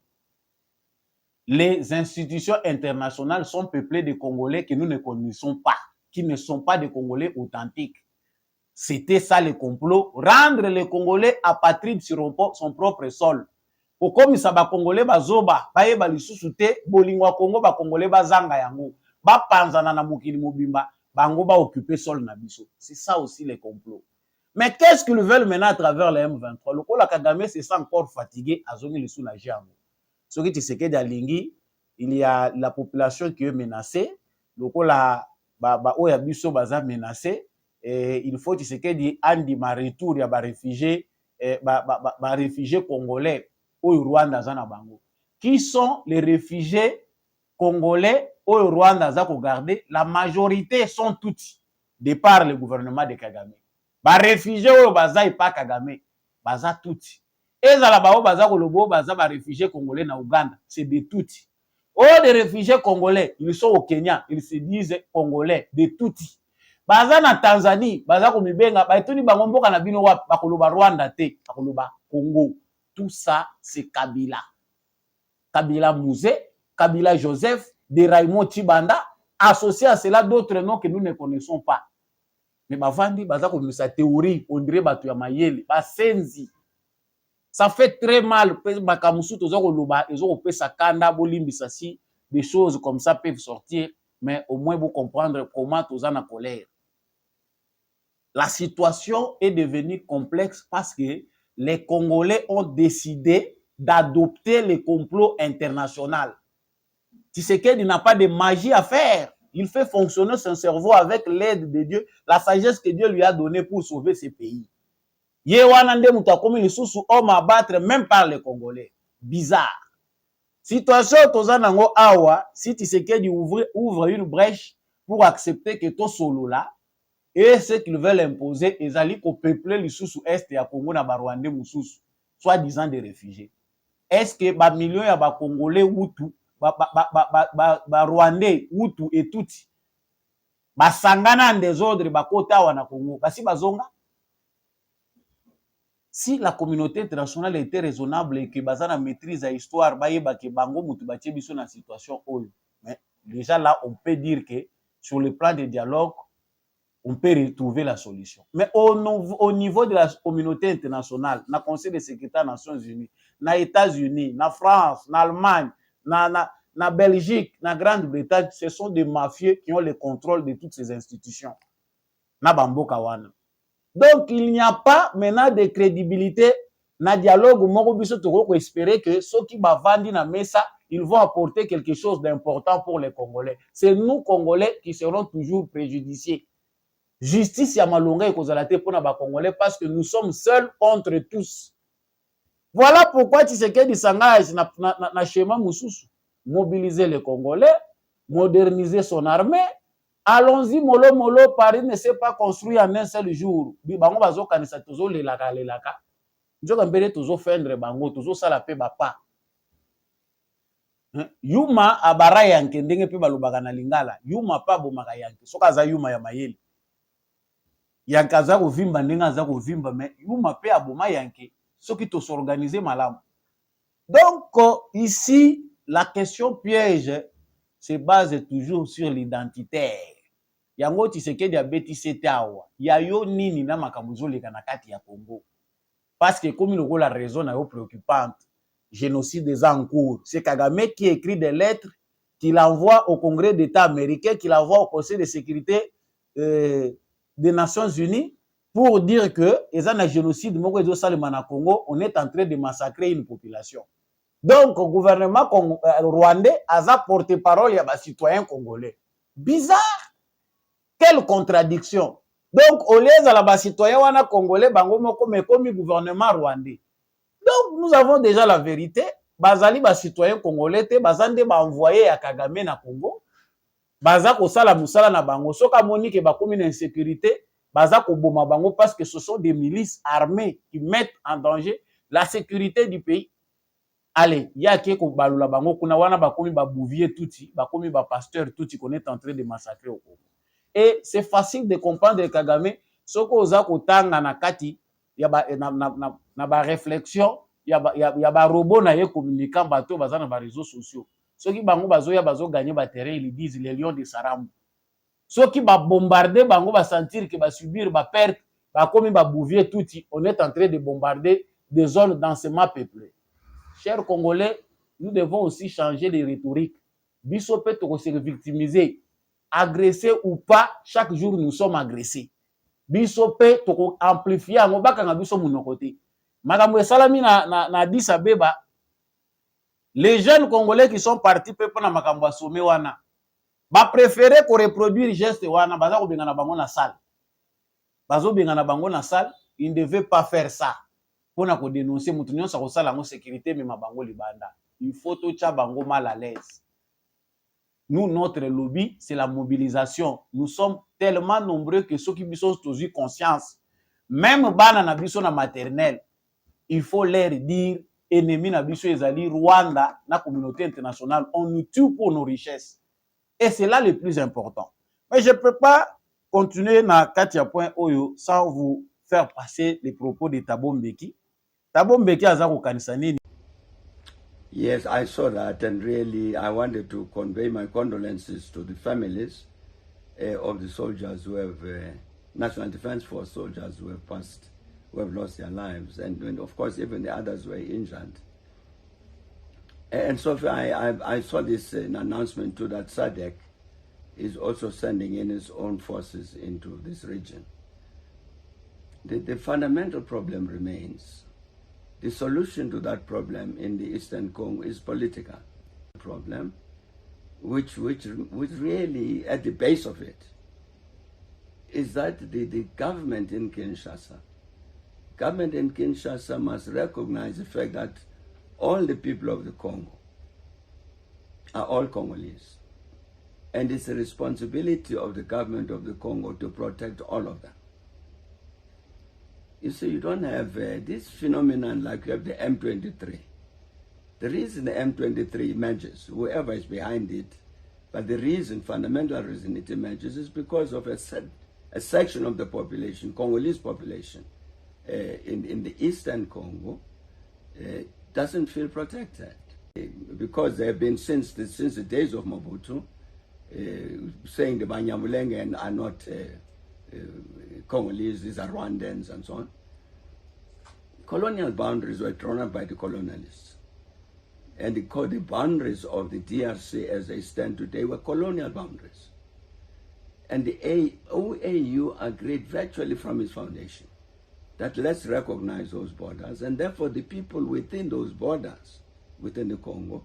Les institutions internationales sont peuplées de Congolais que nous ne connaissons pas, qui ne sont pas des Congolais authentiques. C'était ça le complot, rendre les Congolais apatrides sur son propre sol. Comme ça ba Congolais bazoba, ba yeba lisusu te, bolingwa Congo ba Congolais bazanga yango, ba panzana na mokili mobimba, bango ba occuper sol na biso. C'est ça aussi les complots. Mais qu'est-ce qu'ils veulent maintenant à travers les M23? Le Kola Kagame se sent encore fatigué à zongi le sous na jambe. Ce qui te que d'Alingi, il y a la population qui est menacée. Le Kola oya biso baza menacé. Et il faut que di andi ma retour ya ba réfugiés réfugiés congolais au Rwanda zana bango. Qui sont les réfugiés congolais au Rwanda za ko garder? La majorité sont toutes de par le gouvernement de Kagame. Ba réfugiés oyo baza epa Kagame baza tuti ezala bao baza kolobo baza ba réfugiés congolais na Uganda, c'est de tuti. Oh, des réfugiés congolais, ils sont au Kenya, ils se disent congolais de tuti. Baza na Tanzanie baza ko mibenga ba etuni bango mboka na bino wa bakoloba Rwanda te, bakoloba Congo. Tout ça c'est Kabila. Kabila Mouzé, Kabila Joseph, de Raymond Chibanda, associé à cela d'autres noms que nous ne connaissons pas. Mais bavandi baza ko misa théorie on dirait batu ya mayele ba senzi. Ça fait très mal bakamusu tozo ko loba ezo ko pesa kanda bolimbisa si des choses comme ça peuvent sortir, mais au moins vous comprendre comment toza na colère. La situation est devenue complexe parce que les Congolais ont décidé d'adopter le complot international. Tshisekedi n'a pas de magie à faire. Il fait fonctionner son cerveau avec l'aide de Dieu, la sagesse que Dieu lui a donnée pour sauver ce pays. Yewanande mutakomi lisusu homme à battre même par les Congolais. Bizarre. Situation tozanango awa, si Tshisekedi ouvre une brèche pour accepter que to solo là, et ce qu'ils veulent imposer, ils allaient peupler lisusu est ya Congo na Barwandais mususu, soi-disant des réfugiés. Est-ce que ba millions ya ba Congolais Hutu ba Rwandais Hutu et Tutsi basangana en désordre bakota wana Congo basi bazonga? Si la communauté internationale était raisonnable et que bazana maîtrise la histoire bayeba ke bango mutu batie biso na situation oyo, mais déjà là on peut dire que sur le plan de dialogue on peut retrouver la solution. Mais au niveau de la communauté internationale, na Conseil de sécurité des Nations Unies, na États-Unis, na France, na Allemagne, na Belgique, na Grande-Bretagne, ce sont des mafieux qui ont le contrôle de toutes ces institutions. Na bamboka wana. Donc il n'y a pas maintenant de crédibilité na dialogue moko biso toko espérer que ceux qui bavandi na mesa, ils vont apporter quelque chose d'important pour les Congolais. C'est nous Congolais qui serons toujours préjudiciés. Justice ya malonga ekozala te pona ba Congolais parce que nous sommes seuls contre tous. Voilà pourquoi Tshisekedi s'engage na schéma mususu. Mobiliser les Congolais, moderniser son armée. Allons-y mollo mollo, Paris ne s'est pas construit en un seul jour. Bango bazo kanisa tozo lelaka lelaka. Njoka mbele tozo fendre bango, tozo sala pe bapa. Yuma abara yanke ndenge pe balobaka na lingala. Yuma pa bomaka yanke. Soka za yuma ya mayeli. Yanke aza kovimba ndenge aza kovimba, mais yuma pe aboma yanke. Soki to s'organiser malamu. Donc ici la question piège se base toujours sur l'identitaire. Yango Tshisekedi abeti sete awa. Ya yo nini na makambo ezoleka na kati ya Congo. Parce que comme il la raison na yo préoccupante, génocide des en cours. C'est Kagame qui écrit des lettres, qu'il envoie au Congrès d'État américain, qu'il envoie au Conseil de sécurité des Nations Unies pour dire que ils ont un génocide moko ezo salema na Congo, on est en train de massacrer une population. Donc le gouvernement rwandais a porte-parole ya ba citoyens congolais. Bizarre. Quelle contradiction. Donc au lieu de la ba citoyens wana congolais bango moko mais comme gouvernement rwandais. Donc nous avons déjà la vérité, bazali ba citoyens congolais te bazande ba envoyé ya Kagame na Congo. Baza ko sala musala na bango soka moni ke ba komi na insécurité. Baza ko boma bango parce que ce sont des milices armées qui mettent en danger la sécurité du pays. Allez, il y a qui ko balula bango kuna wana ba komi ba bouvier touti, ba komi ba pasteur touti qu'on est en train de massacrer au Congo. Et c'est facile de comprendre Kagame soko oza ko tanga na kati ya ba na ba réflexion ya ba robot na ye communicant bato baza na ba réseaux sociaux. Soki bango bazo gagner ba terrain, ils disent les lions de Sarambo. Ceux qui va bombarder, bango va sentir que va subir va perte, va comme va bouvier tout, on est en train de bombarder des zones densément peuplées. Chers Congolais, nous devons aussi changer de rhétorique. Biso peut se victimiser. agressés ou pas, chaque jour nous sommes agressés. Biso pe toko amplifier ngo bakanga biso munoko te. Makambo esalami na Addis Abeba, les jeunes congolais qui sont partis pe pona makambo ya sommet wana ba préférer ko reproduire geste wana baza ko bengana bango na salle. Bazo bengana bango na salle, ils ne devaient pas faire ça. Pona ko dénoncer mutu nyonso ko sala ngo sécurité mais mabango libanda. Il faut to tcha bango mal à l'aise. Nous, notre lobby, c'est la mobilisation. Nous sommes tellement nombreux que ceux qui sont tous conscience. Même bana na biso na maternelle, il faut leur dire ennemi na biso ezali Rwanda na communauté internationale. On nous tue pour nos richesses. Et c'est là le plus important. Mais je ne peux pas continuer na Katia Point Oyo sans vous faire passer les propos de Thabo Mbeki. Thabo Mbeki azako kanisa nini? Yes, I saw that, and really I wanted to convey my condolences to the families of the soldiers who have, National Defense Force soldiers who have passed, who have lost their lives, and of course even the others were injured. And so I saw this announcement too that SADC is also sending in its own forces into this region. The fundamental problem remains. The solution to that problem in the Eastern Congo is political problem, which really at the base of it is that the government in Kinshasa must recognize the fact that all the people of the Congo are all Congolese. And it's the responsibility of the government of the Congo to protect all of them. You see, you don't have this phenomenon like you have the M23. The reason the M23 emerges, whoever is behind it, but the reason, fundamental reason it emerges is because of a section of the population, Congolese population, in the Eastern Congo, doesn't feel protected. Because they have been since the days of Mobutu, saying the Banyamulenge are not Congolese, these are Rwandans and so on. Colonial boundaries were drawn up by the colonialists. And the boundaries of the DRC as they stand today were colonial boundaries. And the OAU agreed virtually from its foundation that let's recognize those borders, and therefore the people within those borders, within the Congo,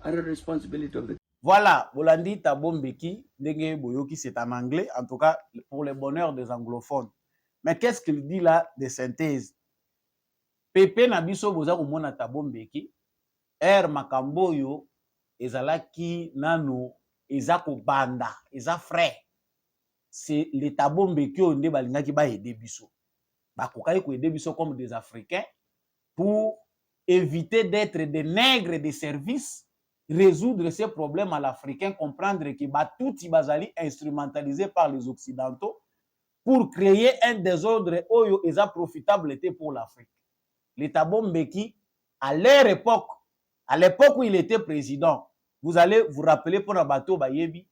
are a responsibility of the... Voilà, Bolandi Thabo Mbeki, Ndenge Boyoki, c'est en anglais, en tout cas pour le bonheur des anglophones. Mais qu'est-ce qu'il dit là de synthèse? Pepe na biso boza komona Thabo Mbeki, makambo yo ezalaki nano ezako banda, eza frais. C'est le Thabo Mbeki o nde balingaki ba aider biso. Bakokaki ko aider biso comme des Africains pour éviter d'être des nègres de service. Résoudre ces problèmes à l'Africain, comprendre que Batouti Bazali instrumentalisé par les Occidentaux pour créer un désordre oyo eza profitable pour l'Afrique. Le Thabo Mbeki, à leur époque, à l'époque où il était président, vous allez vous rappeler pour Nabato Bayebi,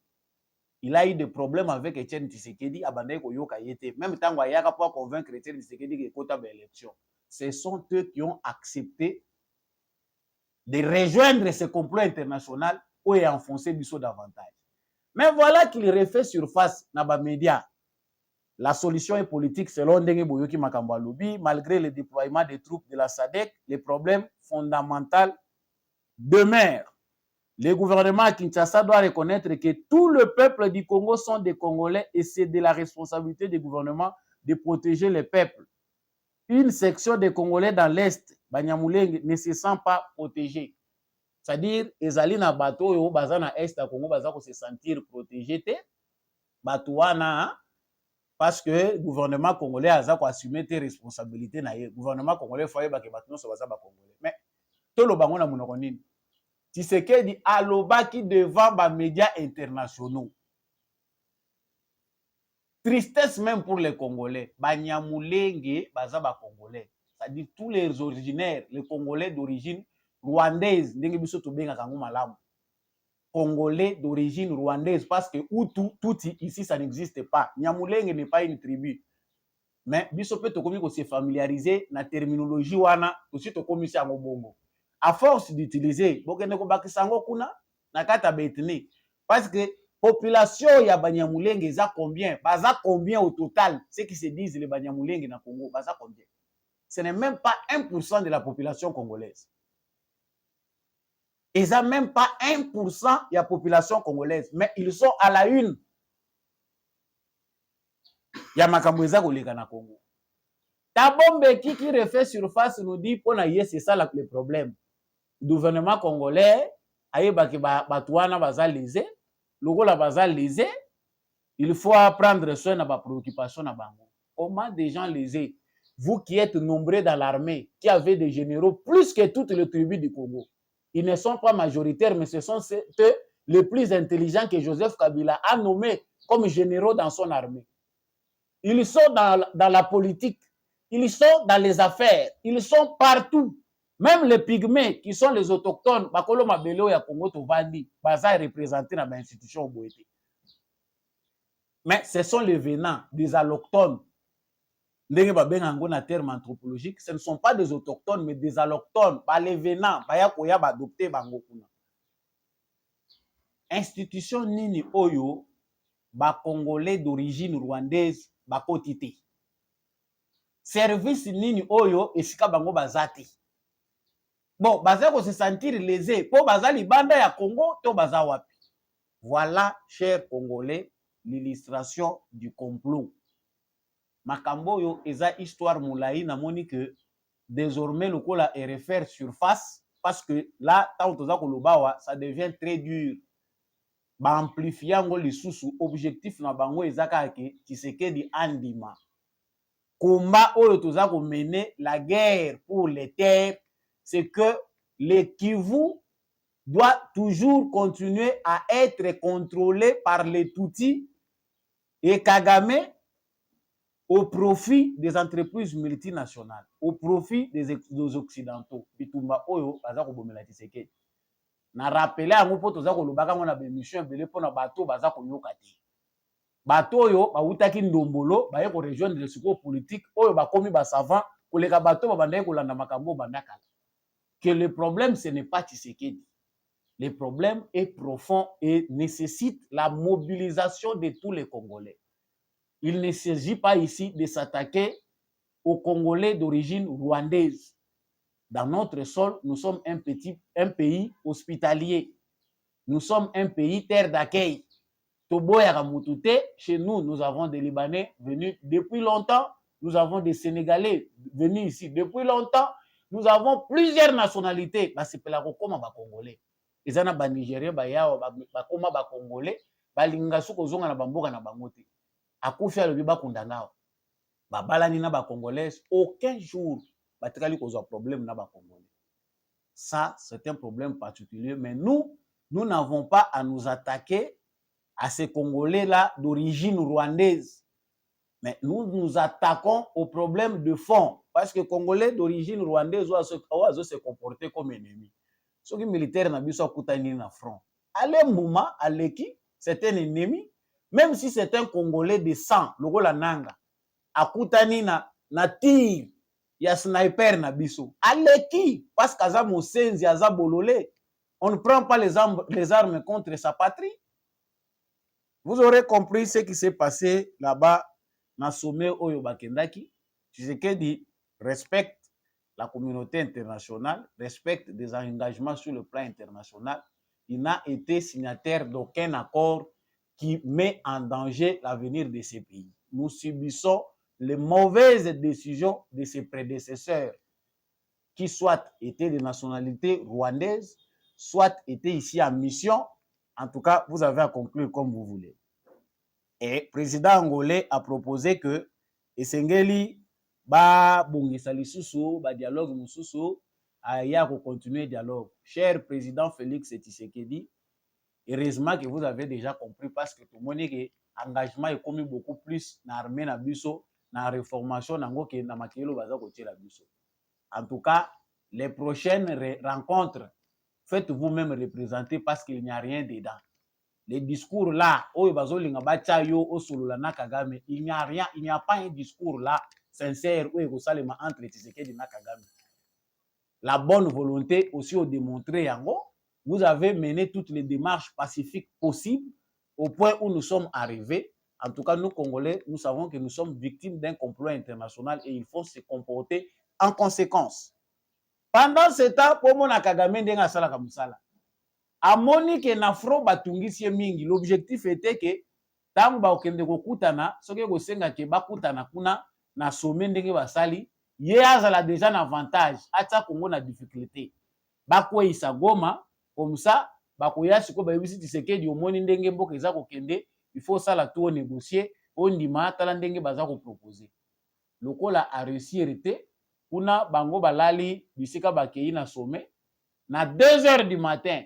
il a eu des problèmes avec Etienne Tshisekedi, Abandé Koyoka Yete, même temps il y a pas convaincre Etienne Tshisekedi qu'il y a une élection. Ce sont eux qui ont accepté de rejoindre ce complot international où est enfoncé Bissot davantage. Mais voilà qu'il refait surface dans les médias. La solution est politique selon Ndenge Boyoki Makambo Lobi, malgré le déploiement des troupes de la SADC, les problèmes fondamentaux demeurent. Le gouvernement à Kinshasa doit reconnaître que tout le peuple du Congo sont des Congolais et c'est de la responsabilité du gouvernement de protéger les peuples. Une section des Congolais dans l'Est, Banyamulenge, ne se sent pas protégé. C'est-à-dire, ezali na bato yo baza na Est à Congo baza ko se sentir protégé te batouana parce que le gouvernement congolais a assumé tes responsabilités na ye. Gouvernement congolais foye ba ke bato no so baza ba Congolais. Mais to lo bango na monoko nini? Tshisekedi alobaki devant ba médias internationaux. Tristesse même pour les Congolais. Banyamulenge baza ba Congolais. C'est-à-dire tous les originaires, les Congolais d'origine rwandaise, ndenge biso to benga kango malamu. Congolais d'origine rwandaise parce que Hutu, Tutsi ici ça n'existe pas. Nyamulenge n'est pas une tribu. Mais biso pe to komi ko se familiariser na terminologie wana, aussi to komi sa ngobongo. À force d'utiliser, bokende ko bakisango kuna na kata betni parce que Population ya Banyamulenge eza combien? Baza combien au total? Ceux qui se disent les Banyamulenge na Congo, baza combien? Ce n'est même pas 1% de la population congolaise. Ils n'ont même pas 1% de la population congolaise, mais ils sont à la une. Il y a Makamboueza Koleka na Congo. Ta bombe qui refait surface nous dit pour c'est ça le problème. Le gouvernement congolais aye baki batouana baza lésé, logo la baza lésé, il faut prendre soin de la préoccupation na bango. Comment des gens lésés, vous qui êtes nombreux dans l'armée, qui avez des généraux plus que toutes les tribus du Congo, ils ne sont pas majoritaires, mais ce sont ceux les plus intelligents que Joseph Kabila a nommés comme généraux dans son armée. Ils sont dans la politique, ils sont dans les affaires, ils sont partout. Même les pygmées qui sont les autochtones, bakolo mabelo ya Congo tovandi, baza représentés dans l'institution Oboete. Mais ce sont les venants des allochtones. Ndenge babengango na terme anthropologique, ce ne sont pas des autochtones mais des allochtones, ba les venants, baya koya ba adopter bango kuna. Institution nini oyo ba congolais d'origine rwandaise ba kotité. Service nini oyo esika bango bazati. Bon, baza ko se sentir lésé po baza libanda ya Congo to baza wapi. Voilà, chers Congolais, l'illustration du complot. Makambo yo eza histoire moulaï na moni que désormais le kola est refaire surface parce que là tant toza kolobawa ça devient très dur. Ba amplifier ngo lisusu objectif na bango ezaka ke Tshisekedi andima. Combat oyo toza ko mener la guerre pour les terres, c'est que le Kivu doit toujours continuer à être contrôlé par les Tutsis et Kagame au profit des entreprises multinationales, au profit des Occidentaux. Bitumba oyo baza ko bomela Tshisekedi. Na rappelé yango po toza ko lobaka ngona ba émission belé pona bato baza ko yoka te. Bato oyo ba utaki ndombolo ba ye ko rejoindre le siko politique oyo ba komi ba savant koleka bato ba bandai kolanda makambo bandaka. Que le problème ce n'est pas Tshisekedi. Le problème est profond et nécessite la mobilisation de tous les Congolais. Il ne s'agit pas ici de s'attaquer aux Congolais d'origine rwandaise. Dans notre sol, nous sommes un pays hospitalier. Nous sommes un pays terre d'accueil. Toboya Mutute, chez nous, nous avons des Libanais venus depuis longtemps. Nous avons des Sénégalais venus ici depuis longtemps. Nous avons plusieurs nationalités. C'est pour la Congolais. Les ana ba Nigérien ba yawo ba koma ba Congolais ba linga suko zonga na bamboka na bangote. Akufi alobi ba kundanga. Ba balani na ba Congolais aucun jour ba tekali kozwa problème na ba Congolais. Ça c'est un problème particulier mais nous n'avons pas à nous attaquer à ces Congolais là d'origine rwandaise. Mais nous nous attaquons au problème de fond parce que Congolais d'origine rwandaise doivent se comporter comme ennemis. Ceux qui militaires na biso akutani na front. Ale Mbouma, Aleki, c'est un ennemi, même si c'est un Congolais de sang, lokola nanga. Akutani na tir, ya sniper na biso. Aleki, parce qu'aza mosenzi, aza bololé. On ne prend pas les armes contre sa patrie. Vous aurez compris ce qui s'est passé là-bas na sommet oyo bakendaki. Tshisekedi respecte la communauté internationale, respecte des engagements sur le plan international. Il n'a été signataire d'aucun accord qui met en danger l'avenir de ces pays. Nous subissons les mauvaises décisions de ses prédécesseurs, qui soit étaient de nationalité rwandaise, soit étaient ici en mission. En tout cas, vous avez à conclure comme vous voulez. Et le président angolais a proposé que Esengeli ba bongisa lisusu ba dialogue mususu aya ko continuer dialogue. Cher président Félix Tshisekedi, heureusement que vous avez déjà compris parce que tout le monde que engagement est commis beaucoup plus na armée na biso na réformation nango ke na makelo baza ko tira biso. En tout cas, les prochaines rencontres faites vous-même représenter parce qu'il n'y a rien dedans. Les discours là, oyo bazolinga bacha yo osolola na Kagame, il n'y a rien, il n'y a pas un discours là sincère ou ekosalema entre Tshisekedi na Kagame. La bonne volonté aussi au démontrer yango, vous avez mené toutes les démarches pacifiques possibles au point où nous sommes arrivés. En tout cas, nous, Congolais, nous savons que nous sommes victimes d'un complot international et il faut se comporter en conséquence. Pendant ce temps, pour mon Kagame ndenga sala kamusala. Amoni ke na fro batungisi mingi. L'objectif était que tangu ba okende kokutana, soki kosenga ke bakutana kuna na sommet ndenge basali, ye azala déjà un avantage, ata Congo na difficulté. Bakweyisa Goma, comme ça, bakoya siko bayebisi Tshisekedi omoni ndenge mboka eza kokende, il faut sala tout négocier, ondima tala ndenge baza ko proposer. Lokola a réussir te, kuna bango balali bisika bakei na sommet, na 2h du matin,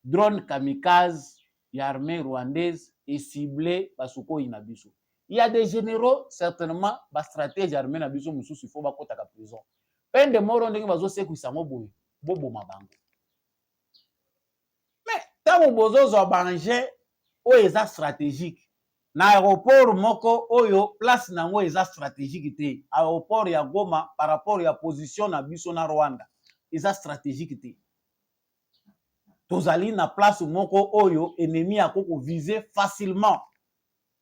drone kamikaze ya armée rwandaise est ciblé basuko inabiso. Il y a des généraux, certainement, ba stratégie armée na biso mususu il faut bakota ka prison. Peine de mort ndenge bazo sekwisa moboye, bobo mabango. Mais tango bozozo banje o eza stratégique. Na aéroport moko oyo place nango eza stratégique te. Aéroport ya Goma par rapport ya position na biso na Rwanda eza stratégique te. Tozali na place moko oyo ennemi akoko viser facilement.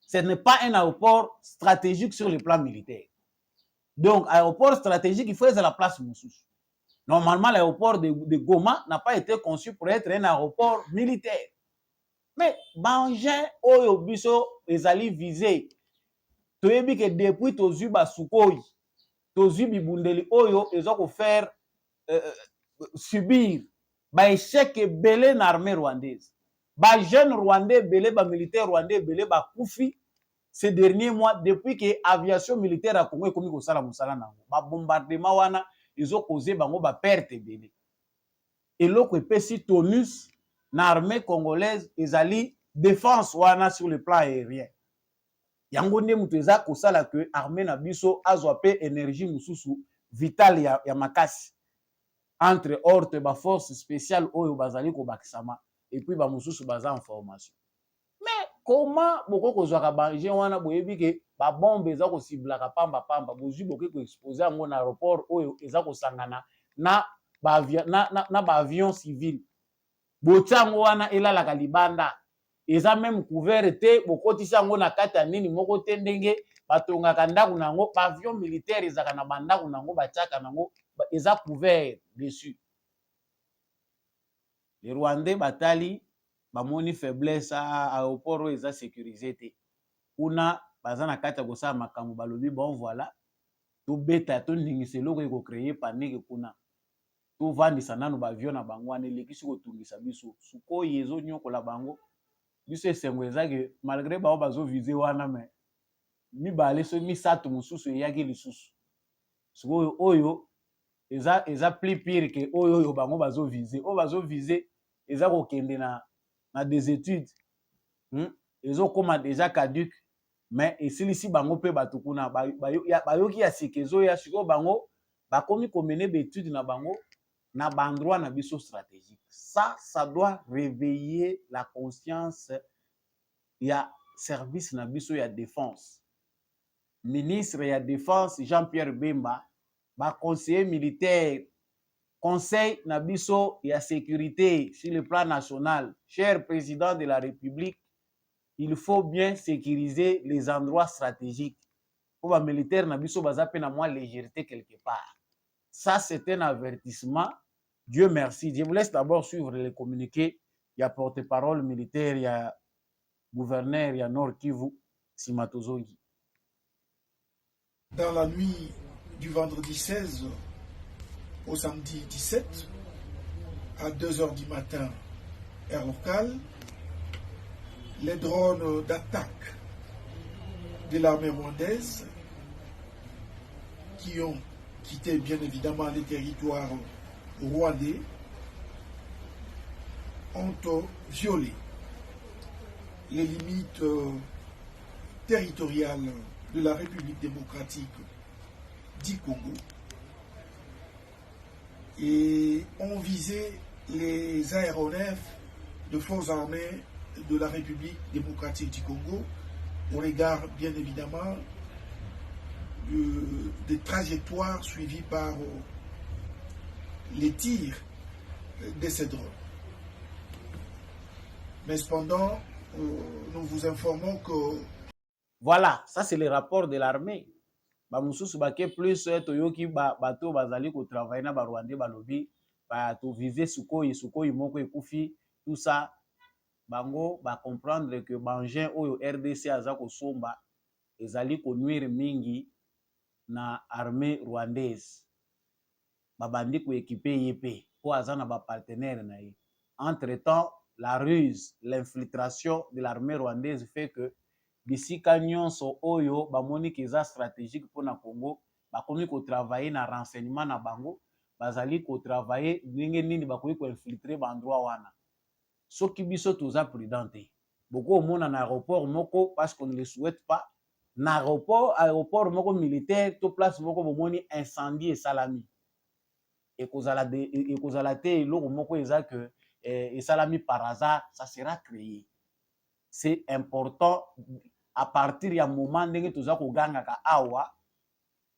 Ce n'est pas un aéroport stratégique sur le plan militaire. Donc aéroport stratégique il faut être à la place mususu. Normalement l'aéroport de Goma n'a pas été conçu pour être un aéroport militaire. Mais bangin oyo biso ezali visé. Toyebi que depuis tozu basukoi, tozu bibundeli oyo ezoko faire subir ba échec belé na armée rwandaise. Ba jeune rwandais belé, ba militaire rwandais belé ba koufi ces derniers mois depuis que aviation militaire à Congo ekomi kosala musala nango. Ba bombardement wana ezo causé bango ba perte belé. Eloko epesi tonus na armée congolaise ezali défense wana sur le plan aérien. Yango nde mutu eza kosala que armée na biso azwa pe énergie mususu vitale ya makasi. Entre autres ba force spéciale oyo bazali ko bakisama et puis ba mususu baza en formation. Mais comment boko kozwaka banje wana boyebi ke ba bombe eza ko ciblaka pamba pamba bozu boke ko exposer yango na aéroport oyo eza ko sangana na ba avion civil. Bochango wana elalaka libanda eza même couvert te bokotisa yango na kati ya nini moko te ndenge batongaka ndako nango ba avion militaire ezaka na bandako nango batiaka nango eza couvert dessus. Les Rwandais batali bamoni faiblesse à aéroport oyo eza sécurisé te. Kuna baza na kati ya kosala makambo balobi bon voilà tobeta tondingisa eloko ekocreye panique kuna. Tovandisa nanu baavion na bango wana elekisi kotungisa biso sukoyi ezonyokola bango biso esengo ezake malgré bango bazovise wana me mibale so misato mosusu eyaki lisusu sukoyo oyo eza plus pire ke oyo bango bazovise oyo bazovise eza kokende na des études ezokoma déjà caduc mais esilisi bango mpe bato kuna bayoki ya sika ezoya sikoyo bango bakomi komene baétude na bango na bandroit na biso stratégique. Ça doit réveiller la conscience ya service na biso ya défense. Ministre ya défense Jean-Pierre Bemba, ba conseiller militaire, conseil na biso ya sécurité sur le plan national. Cher président de la République, il faut bien sécuriser les endroits stratégiques. Pour ba militaire na biso baza pe na moins légèreté quelque part. Ça c'est un avertissement. Dieu merci. Je vous laisse d'abord suivre les communiqués. Il y a porte-parole militaire, il y a gouverneur, il y a Nord Kivu, Simatozongi. Dans la nuit du vendredi 16 au samedi 17, à 2h du matin, heure locale, les drones d'attaque de l'armée rwandaise qui ont quitté bien évidemment les territoires rwandais ont violé les limites territoriales de la République démocratique du Congo et ont visé les aéronefs de forces armées de la République démocratique du Congo au regard bien évidemment des trajectoires suivies par les tirs de ces drones. Mais cependant, nous vous informons que... Voilà, ça c'est le rapport de l'armée. Bamususu bake plus toyoki bato bazali ko travailler na ba Rwandais balobi ba to viser sukoyi moko ekufi tout ça bango ba comprendre que bangin oyo RDC aza ko somba ezali ko nuire mingi na armée rwandaise babandi ko équiper yepe po aza na ba partenaire na ye. Entre temps la ruse, l'infiltration de l'armée rwandaise fait que bisika nyonso oyo bamoni keza stratégique pour na Congo bakomi ko travailler na renseignement na bango bazali ko travailler ndenge nini bakomi ko infiltrer ba endroit wana soki biso toza prudent te boko omona na aéroport moko parce qu'on ne le souhaite pas na aéroport moko militaire to place moko bomoni incendie esalami ekozala te eloko moko eza que esalami par hasard ça sera créé. C'est important à partir ya moment ndenge toza kogangaka awa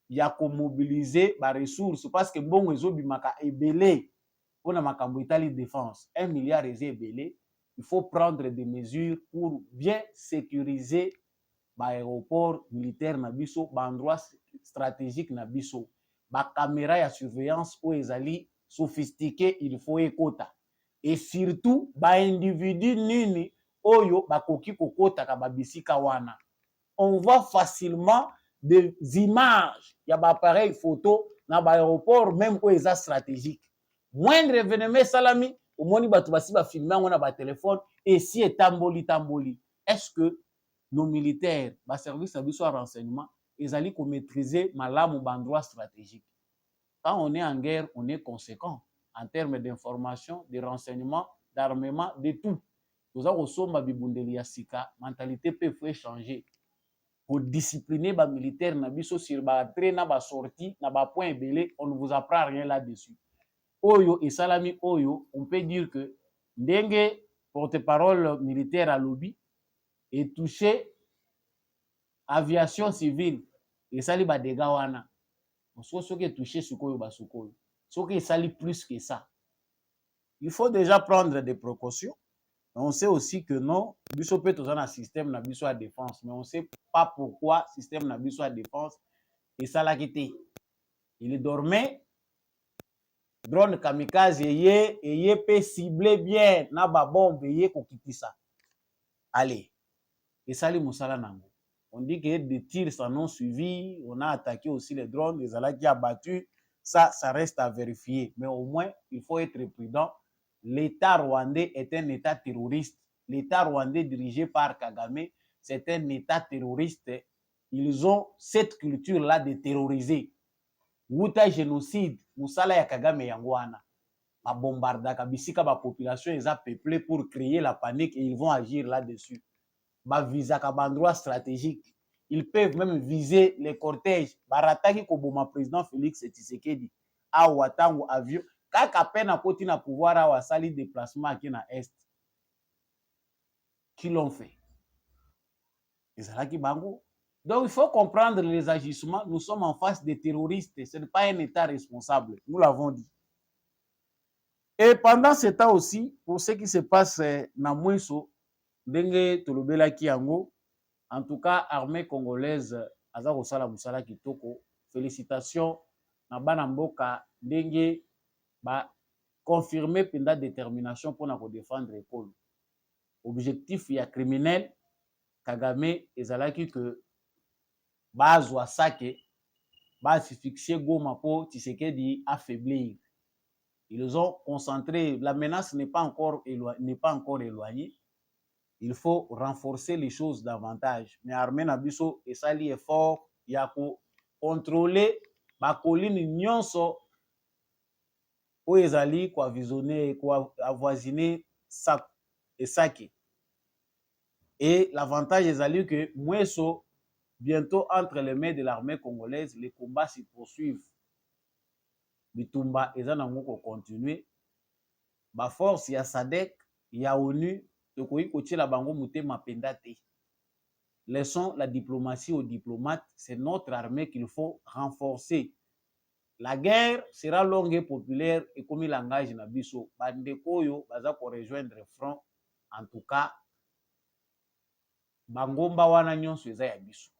ya komobiliser ba ressources parce que mbongo ezobimaka ebele mpona makambo etali défense 1 milliard eza ebele. Il faut prendre des mesures pour bien sécuriser baéroport militaire na biso baendroit stratégique na biso bacaméra ya surveillance oyo ezali sophistiqué il faut ekota et surtout baindividu nini oyo bakoki kokotaka babisika wana. On voit facilement des images ya baappareil photo na baéroport même oyo eza stratégique. Moindre événement esalami omoni bato basi bafilme yango na batelefone esi etamboli. Est-ce que nos militaires baservice na biso ya renseignement ezali komaîtriser malamu baendroit stratégique? Quand on est en guerre, on est conséquent en termes d'information, de renseignement, d'armement, de tout. Toza kosomba bibundeli ya sika, mentalité peut faut changer. Pour discipliner ba militaire na biso sur ba entrée na ba sortie na ba point belé, on ne vous apprend rien là-dessus. Oyo et salami oyo, on peut dire que ndenge porte-parole militaire à lobby est touché aviation civile et sali ba dégâts wana. Ce qui est touché sukoyo ba sukoyo. Ce qui est sali plus que ça. Il faut déjà prendre des précautions. On sait aussi que non, biso peut avoir un système na biso à défense, mais on ne sait pas pourquoi système na biso à défense et ça l'a quitté. Il dormait, drone kamikaze et peut cibler bien na ba bombe et kokiti ça. Allez, et ça li musala nango. On dit que des tirs s'en ont suivi, on a attaqué aussi les drones, les alas qui a battu, ça reste à vérifier, mais au moins il faut être prudent. L'État rwandais est un État terroriste. L'État rwandais dirigé par Kagame, c'est un État terroriste. Ils ont cette culture-là de terroriser. Wuta génocide, musala ya Kagame yangwana. Ma bombardaka bisika ba population eza peuplée pour créer la panique et ils vont agir là-dessus. Ba visaka ba endroit stratégique. Ils peuvent même viser les cortèges. Barataki koboma président Félix Tshisekedi. Awa tango avion kaka peine à côté na pouvoir awa sali déplacement qui na est qui l'ont fait ezalaki bango. Donc il faut comprendre les agissements. Nous sommes en face des terroristes, ce n'est pas un État responsable, nous l'avons dit. Et pendant ce temps aussi, pour ce qui se passe na Mweso ndenge tolobelaki yango, en tout cas armée congolaise aza kosala musala kitoko. Félicitations na bana mboka ndenge ba confirmer penda détermination pour na défendre l'école. Objectif ya criminel Kagame ezalaki que bazwa sake basi fixer Goma pour Tshisekedi affaiblir. Ils ont concentré, la menace n'est pas encore éloignée. Il faut renforcer les choses davantage. Mais armée na biso esali effort ya ko contrôler ba colline nyonso oyo ezali koavizone koavoisiner Sake. Et l'avantage ezali que Mweso, bientôt entre les mains de l'armée congolaise, les combats se poursuivent. Bitumba eza nango ko continuer. Ba force ya SADC, ya ONU, tokoki kotiela bango motema penda te. Laissons la diplomatie aux diplomates, c'est notre armée qu'il faut renforcer. La guerre sera longue et populaire et comme il engage na biso, bandeko yo baza ko rejoindre front. En tout cas, bangomba wana nyonso eza ya biso.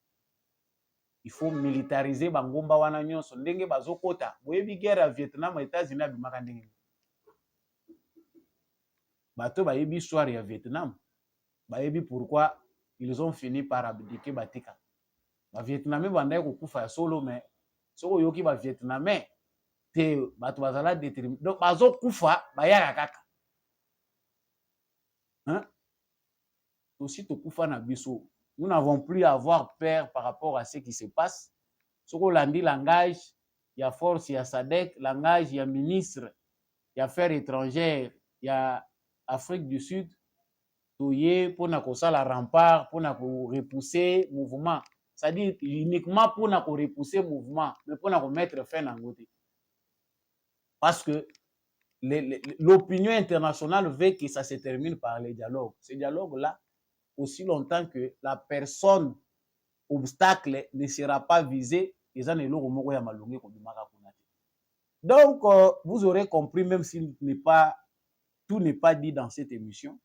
Il faut militariser bangomba wana nyonso ndenge bazokota. Boyebi guerre ya Vietnam États-Unis abimaka ndenge. Bato bayebi histoire ya Vietnam. Bayebi pourquoi ils ont fini par abdiquer batika. Ba Vietnamais bandaye kokufa ya solo mais soko yoki ba Vietnamais te bato bazala déterminé. Donc bazokufa bayaka kaka. Hein? Aussi tokufa na biso. Nous n'avons plus à avoir peur par rapport à ce qui se passe. Soko landi langage ya force ya SADC, langage ya ministre ya affaires étrangères ya Afrique du Sud. Toye pour na kosala rempart pour na repousser mouvement. C'est-à-dire uniquement pour na repousser mouvement, mais pour na mettre fin à côté. Parce que l'opinion internationale veut que ça se termine par les dialogues. Ces dialogues-là, aussi longtemps que la personne obstacle ne sera pas visée, donc vous aurez compris, même si tout n'est pas dit dans cette émission,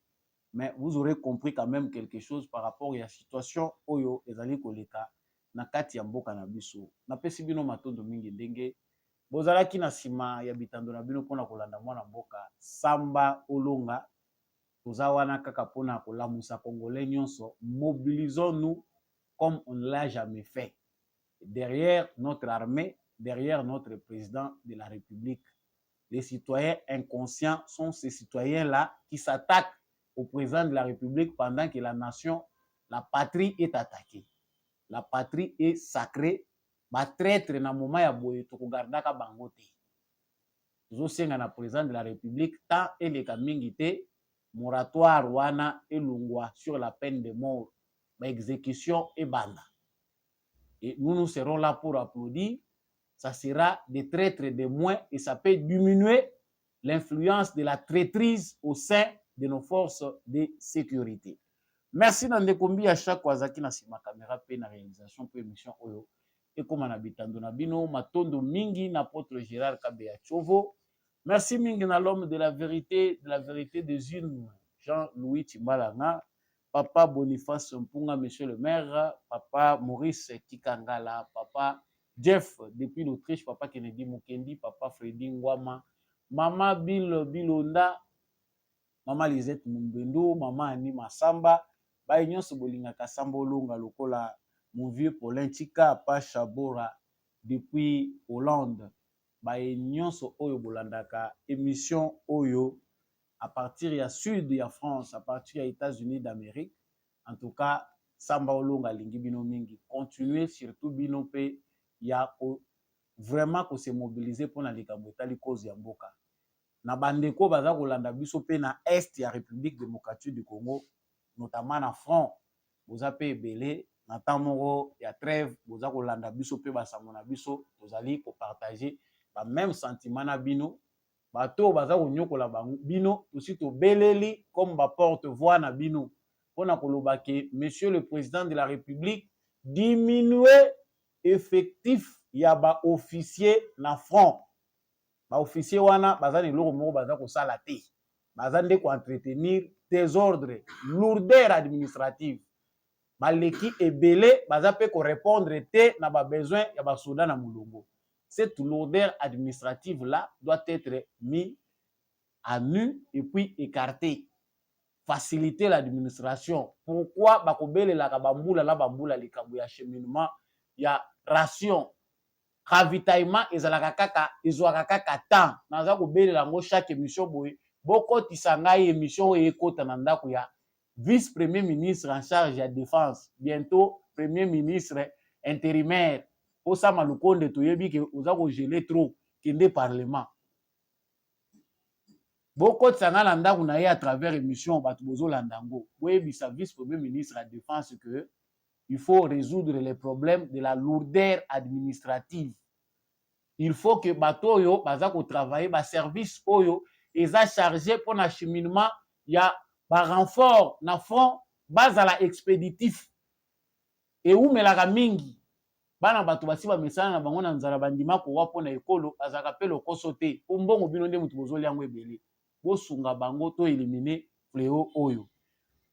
mais vous aurez compris quand même quelque chose par rapport à la situation oyo ezali koleka na kati ya mboka na biso. Na pesi bino matondo mingi ndenge bozalaki na sima ya bitando na bino pona kolanda mwana mboka Samba Olonga. Toza wana kaka pona kolamusa congolais nyonso. Mobilisons-nous comme on ne l'a jamais fait. Derrière notre armée, derrière notre président de la République. Les citoyens inconscients sont ces citoyens-là qui s'attaquent au président de la République pendant que la nation, la patrie est attaquée. La patrie est sacrée. Ba traître na moment ya boye to kogardaka bango te. Tozo senga na président de la République tant eleka mingi te moratoire wana elungwa sur la peine de mort, ba exécution et banda. Et nous serons là pour applaudir. Ça sera des traîtres de moins et ça peut diminuer l'influence de la traîtrise au sein de nos forces de sécurité. Merci Nandekombi à chaque fois qui na sima caméra pe na réalisation pour émission oyo et comme na bitando na bino matondo mingi na apôtre Gérard Kabeya Chovo. Merci mingi na l'homme de la vérité des unes Jean-Louis Timbalanga, papa Boniface Mpunga, monsieur le maire, papa Maurice Kikangala, papa Jeff depuis l'Autriche, papa Kennedy Mukendi, papa Freddy Ngwama, maman Bill Bilonda, maman Lisette Mumbendo, maman Annie Massamba, ba nyonso bolingaka Samba Olonga lokola mon vieux Paulin Tika pa Chabora depuis Hollande, ba nyonso oyo bolandaka émission oyo à partir ya sud ya France, à partir ya États-Unis d'Amérique. En tout cas, Samba Olonga lingi bino mingi, continuez surtout bino pe ya vraiment ko se mobiliser pour na likambo etali cause ya mboka. Na bandeko baza kolanda biso pe na est ya République démocratique du Congo, notamment na front, boza pe ebele na temps moko ya trêve, boza kolanda biso pe basango na biso, tozali ko partager ba même sentiment na bino, bato baza konyokola bino, aussi to beleli comme ba porte-voix na bino. Pona koloba ke monsieur le président de la République diminuer effectif ya ba officier na front. Ba officier wana baza ni loko moko baza ko sala te. Baza nde ko entretenir désordre, lourdeur administrative. Baleki ebele baza pe ko répondre te na ba besoin ya ba soda na mulongo. Cette lourdeur administrative là doit être mise à nu et puis écartée. Faciliter l'administration. Pourquoi bakobele la bambula la bambula likambo ya cheminement ya ration ravitaillement ezalaka kaka ezwaka kaka temps naza kobele lango chaque émission boye bokotisa ngai émission ekota na ndako ya vice premier ministre en charge ya défense, bientôt premier ministre intérimaire. Osa malukonde toyebi ke oza ko geler trop kende parlement. Bokotisa ngai na ndako na ye à travers émission bato bozo landango. Boyebi sa vice premier ministre à défense que il faut résoudre les problèmes de la lourdeur administrative. Il faut que bato yo baza ko travailler ba service oyo eza chargé pour l'acheminement ya ba renfort na front bazala expéditif et ou melaka mingi bana bato basi ba mesana na bango na nzala bandima ko wa pona ekolo azaka pe lokoso te po mbongo bino nde mutu bozoli yango ebele bosunga bango to éliminer fléau oyo.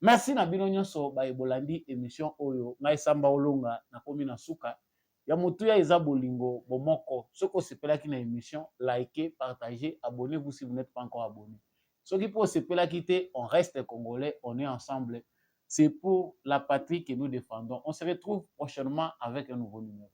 Merci na bino nyonso ba ebolandi émission oyo ngai Samba Olonga nakomi na suka ya motuya eza bolingo bomoko. Soki osepelaki na émission, likez, partagez, abonnez-vous si vous n'êtes pas encore abonné. Soki po osepelaki te, on reste congolais, on est ensemble. C'est pour la patrie que nous défendons. On se retrouve prochainement avec un nouveau numéro.